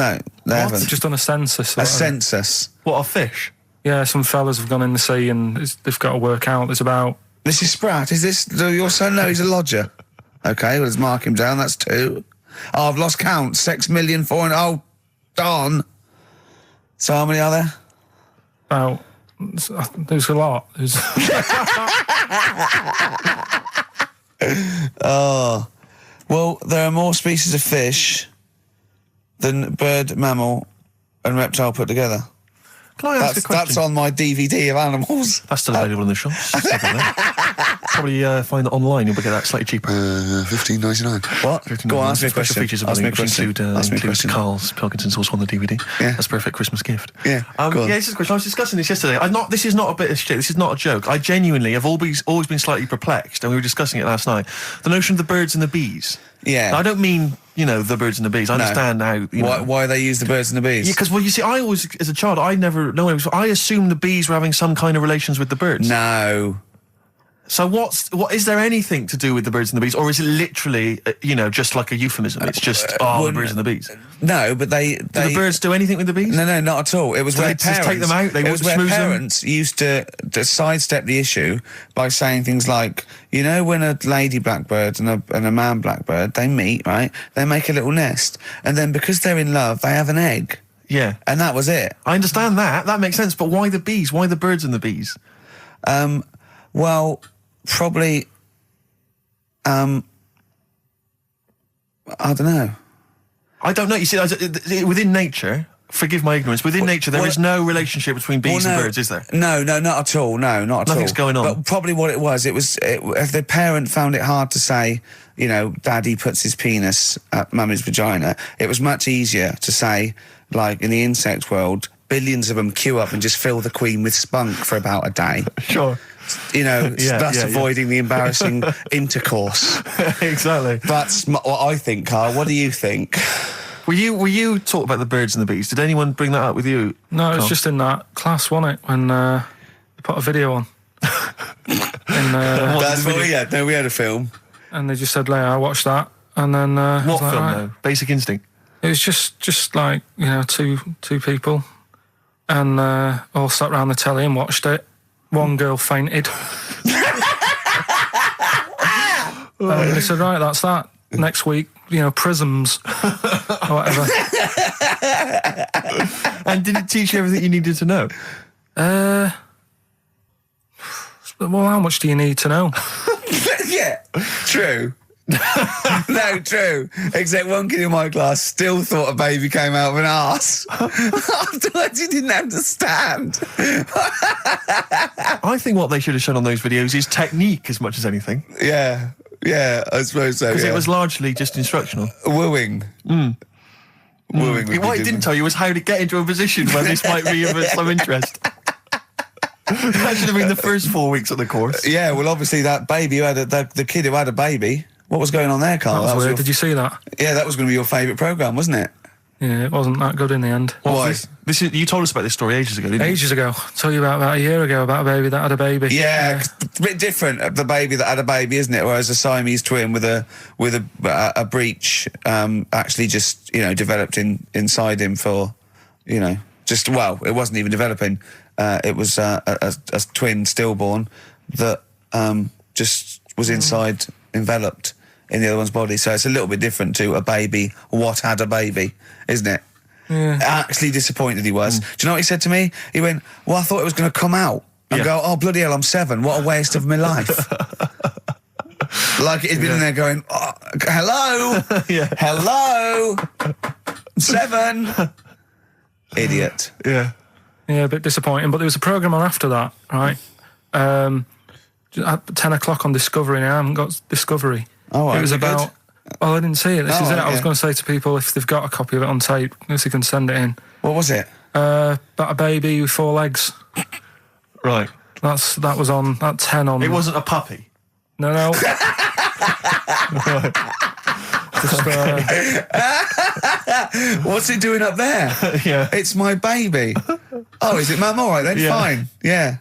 they haven't. They've just done a census. A census? What, of fish? Yeah, some fellas have gone in the sea and they've got to work out. There's about... This is Spratt. Is this your son? No, he's a lodger. Okay, well, let's mark him down. That's 2. Oh, I've lost count. 6,400,000. Oh, darn. So how many are there? About... There's a lot. Oh. Well, there are more species of fish than bird, mammal and reptile put together. Can I ask a question? That's on my DVD of animals. That's still available in the shops. Probably find it online. You'll get that slightly cheaper. $15.99. What? Go on, ask me a question. Features of includes Karl Pilkington's also on the DVD. Yeah. That's a perfect Christmas gift. Yeah. Yeah, this is a question. I was discussing this yesterday. This is not a bit of shit. This is not a joke. I genuinely have always been slightly perplexed, and we were discussing it last night. The notion of the birds and the bees. Yeah. Now, I don't mean, you know, the birds and the bees. I understand how... Why they use the birds and the bees? Yeah, because, well, you see, I always, as a child, I assumed the bees were having some kind of relations with the birds. No. So what is there anything to do with the birds and the bees, or is it literally, just like a euphemism? It's just, the birds and the bees. No, but they... Do the birds do anything with the bees? No, not at all. It was where parents... just take them out? It was where parents used to sidestep the issue by saying things like, you know, when a lady blackbird and a man blackbird, they meet, right? They make a little nest. And then because they're in love, they have an egg. Yeah. And that was it. I understand that. That makes sense. But why the bees? Why the birds and the bees? Well, probably... I don't know. I don't know. You see, within nature, forgive my ignorance, within nature there is no relationship between bees and birds, is there? No, not at all. No, not at all. Nothing's going on. But probably what it was, if the parent found it hard to say, you know, Daddy puts his penis at Mummy's vagina, it was much easier to say, like in the insect world, billions of them queue up and just fill the queen with spunk for about a day. Sure. You know, thus avoiding the embarrassing intercourse. Exactly. That's what I think, Carl. What do you think? Were you taught about the birds and the bees? Did anyone bring that up with you? No, it was just in that class, wasn't it? When they put a video on. That's what we had. No, we had a film. And they just said, I watched that. And then... what film, though? Basic Instinct? It was just like, you know, two people. And all sat round the telly and watched it. One girl fainted. And they said, right, that's that. Next week, you know, prisms or whatever. And did it teach you everything you needed to know? Well, how much do you need to know? Yeah, true. No, true. Except one kid in my class still thought a baby came out of an arse. Afterwards, he didn't understand. I think what they should have shown on those videos is technique as much as anything. Yeah, I suppose so. Because it was largely just instructional. Wooing. Wooing. What it didn't tell you was how to get into a position where this might be of some interest. That should have been the first 4 weeks of the course. Yeah, well, obviously that baby who had the kid who had a baby. What was going on there, Carl? That was weird. Did you see that? Yeah, that was going to be your favourite programme, wasn't it? Yeah, it wasn't that good in the end. Why? You told us about this story ages ago, didn't you? Ages ago. I told you about a year ago about a baby that had a baby. Yeah, a bit different, the baby that had a baby, isn't it? Whereas a Siamese twin with a breech actually just, you know, developed inside him for, you know, it wasn't even developing. It was a twin stillborn that just was inside, enveloped in the other one's body. So it's a little bit different to a baby. What had a baby, isn't it? Yeah. Actually disappointed he was. Do you know what he said to me? He went, well, I thought it was going to come out. And go, oh, bloody hell, I'm 7. What a waste of my life. Like he'd been in there going, oh, hello? Hello? 7? Idiot. Yeah, a bit disappointing. But there was a programme on after that, right? At 10 o'clock on Discovery, and I haven't got Discovery. Oh, right. It was about... Good? Oh, I didn't see it. This is it. I was yeah. going to say to people, if they've got a copy of it on tape, if they can send it in. What was it? About a baby with 4 legs. Right. That was on at 10 on. It wasn't a puppy. No. Just, What's it doing up there? Yeah. It's my baby. Oh, is it, Mum? All right then, Yeah. fine. Yeah.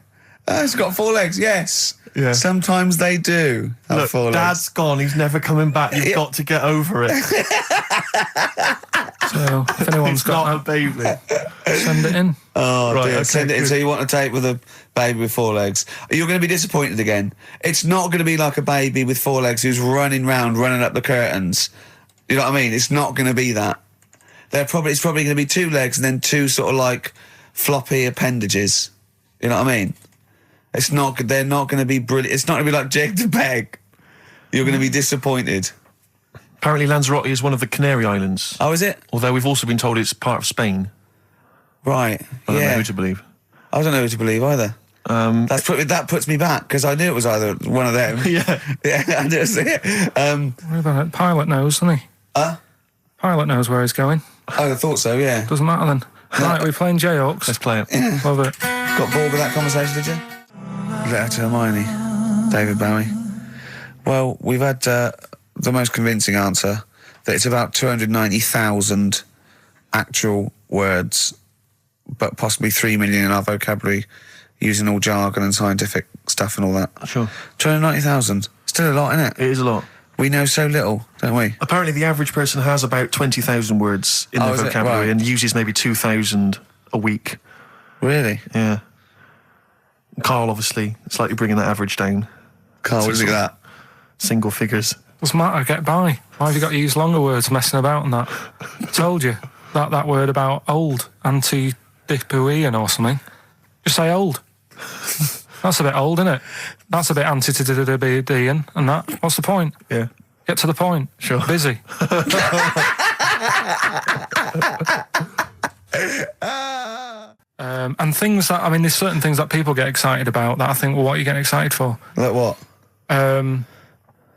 It's got 4 legs, yes. Yeah. Sometimes they do have Look, 4 legs. Dad's gone. He's never coming back. You've got to get over it. so if anyone's It's got not a that, baby. send it in. Oh, Right, dear. okay, Send it in. good. So you want a tape with a baby with 4 legs. You're going to be disappointed again. It's not going to be like a baby with 4 legs who's running up the curtains. You know what I mean? It's not going to be that. It's probably going to be 2 legs and then 2 sort of like floppy appendages. You know what I mean? They're not going to be brilliant. It's not going to be like Jake the Peg. You're going to be disappointed. Apparently Lanzarote is one of the Canary Islands. Oh, is it? Although we've also been told it's part of Spain. Right. I don't know Yeah. who to believe. I don't know who to believe either. That puts me back because I knew it was either one of them. Yeah. Yeah, I knew it was it. What about it? Pilot knows, doesn't he? Pilot knows where he's going. I thought so, yeah. Doesn't matter then. Right, we're playing J-Hawks. Let's play it. Love it. Got bored with that conversation, did you? Letter to Hermione, David Bowie. Well, we've had the most convincing answer that it's about 290,000 actual words, but possibly 3 million in our vocabulary, using all jargon and scientific stuff and all that. Sure. 290,000. Still a lot, isn't it? It is a lot. We know so little, don't we? Apparently the average person has about 20,000 words in their is it? vocabulary Right. and uses maybe 2,000 a week. Really? Yeah. Carl, obviously, slightly bringing that average down. Carl, what do you think of that? Single figures. Doesn't matter, get by. Why have you got to use longer words messing about and that? Told you. That word about old, anti-dipuian or something. Just say old. That's a bit old, isn't it? That's a bit anti-dipuian and that. What's the point? Yeah. Get to the point. Sure. Busy. And things that, I mean, there's certain things that people get excited about that I think, well, what are you getting excited for? Like what?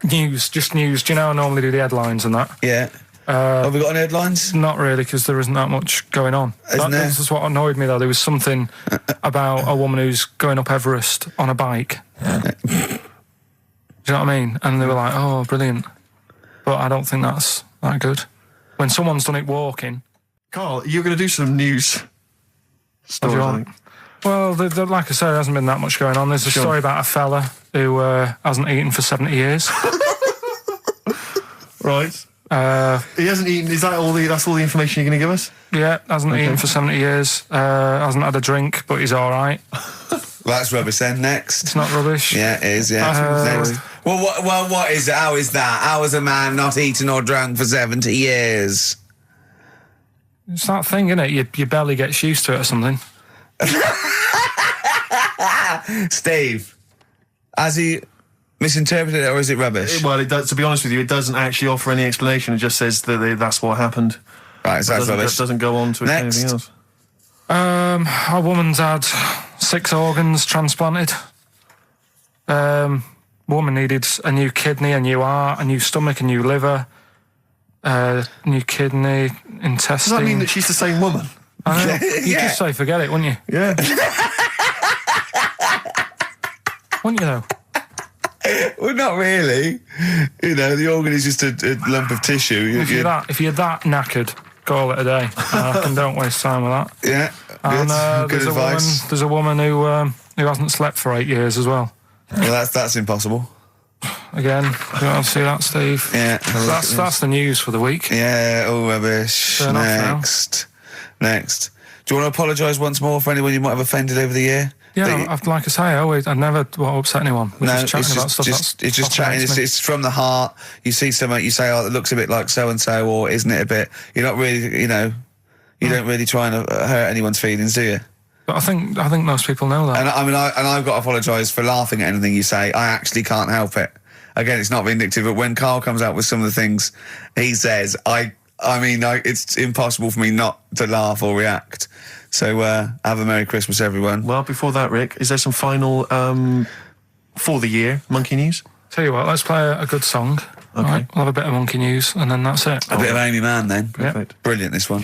News, just news. Do you know I normally do the headlines and that? Yeah. Have we got any headlines? Not really, because there isn't that much going on. Isn't there? This is what annoyed me, though. There was something about a woman who's going up Everest on a bike. Do you know what I mean? And they were like, oh, brilliant. But I don't think that's that good. When someone's done it walking... Carl, you're going to do some news stories, I think. Well, like I said, there hasn't been that much going on. There's a story about a fella who hasn't eaten for 70 years. Right. He hasn't eaten. Is that all that's all the information you're going to give us? Yeah, hasn't eaten for 70 years. Hasn't had a drink, but he's all right. That's rubbish then. Next. It's not rubbish. Yeah, it is, yeah. Next. Well, what is it? How is that? How is a man not eaten or drunk for 70 years? It's that thing, isn't it? Your belly gets used to it or something. Steve, has he misinterpreted it or is it rubbish? Well, it does, to be honest with you, it doesn't actually offer any explanation. It just says that that's what happened. Right, so that's rubbish. It doesn't go on to explain Next. anything else. A woman's had 6 organs transplanted. Woman needed a new kidney, a new heart, a new stomach, a new liver, new kidney, intestine. Does that mean that she's the same woman? I know. You'd Yeah. just say forget it, wouldn't you? Yeah. Wouldn't you, though? Well, not really. You know, the organ is just a lump of tissue. If you're that knackered, call it a day. Don't waste time with that. Yeah, And good advice. there's a woman who hasn't slept for 8 years as well. Well, that's impossible. Again, you want to see that, Steve? Yeah. That's the news for the week. Yeah, oh, rubbish. Turn off now. Next. Do you want to apologise once more for anyone you might have offended over the year? Yeah, like I say, I never want to upset anyone. We're just chatting about stuff. It's just chatting. It's from the heart. You see something, you say, "Oh, it looks a bit like so and so," or "Isn't it a bit?" You're not really, you know, you don't really try and hurt anyone's feelings, do you? But I think most people know that. And I've got to apologise for laughing at anything you say. I actually can't help it. Again, it's not vindictive, but when Karl comes out with some of the things he says, it's impossible for me not to laugh or react. So, have a Merry Christmas, everyone. Well, before that, Rick, is there some final, for the year, Monkey News? Tell you what, let's play a good song. Okay. Right, we'll have a bit of Monkey News, and then that's it. A bit of Amy Mann, then. Perfect. Brilliant, this one.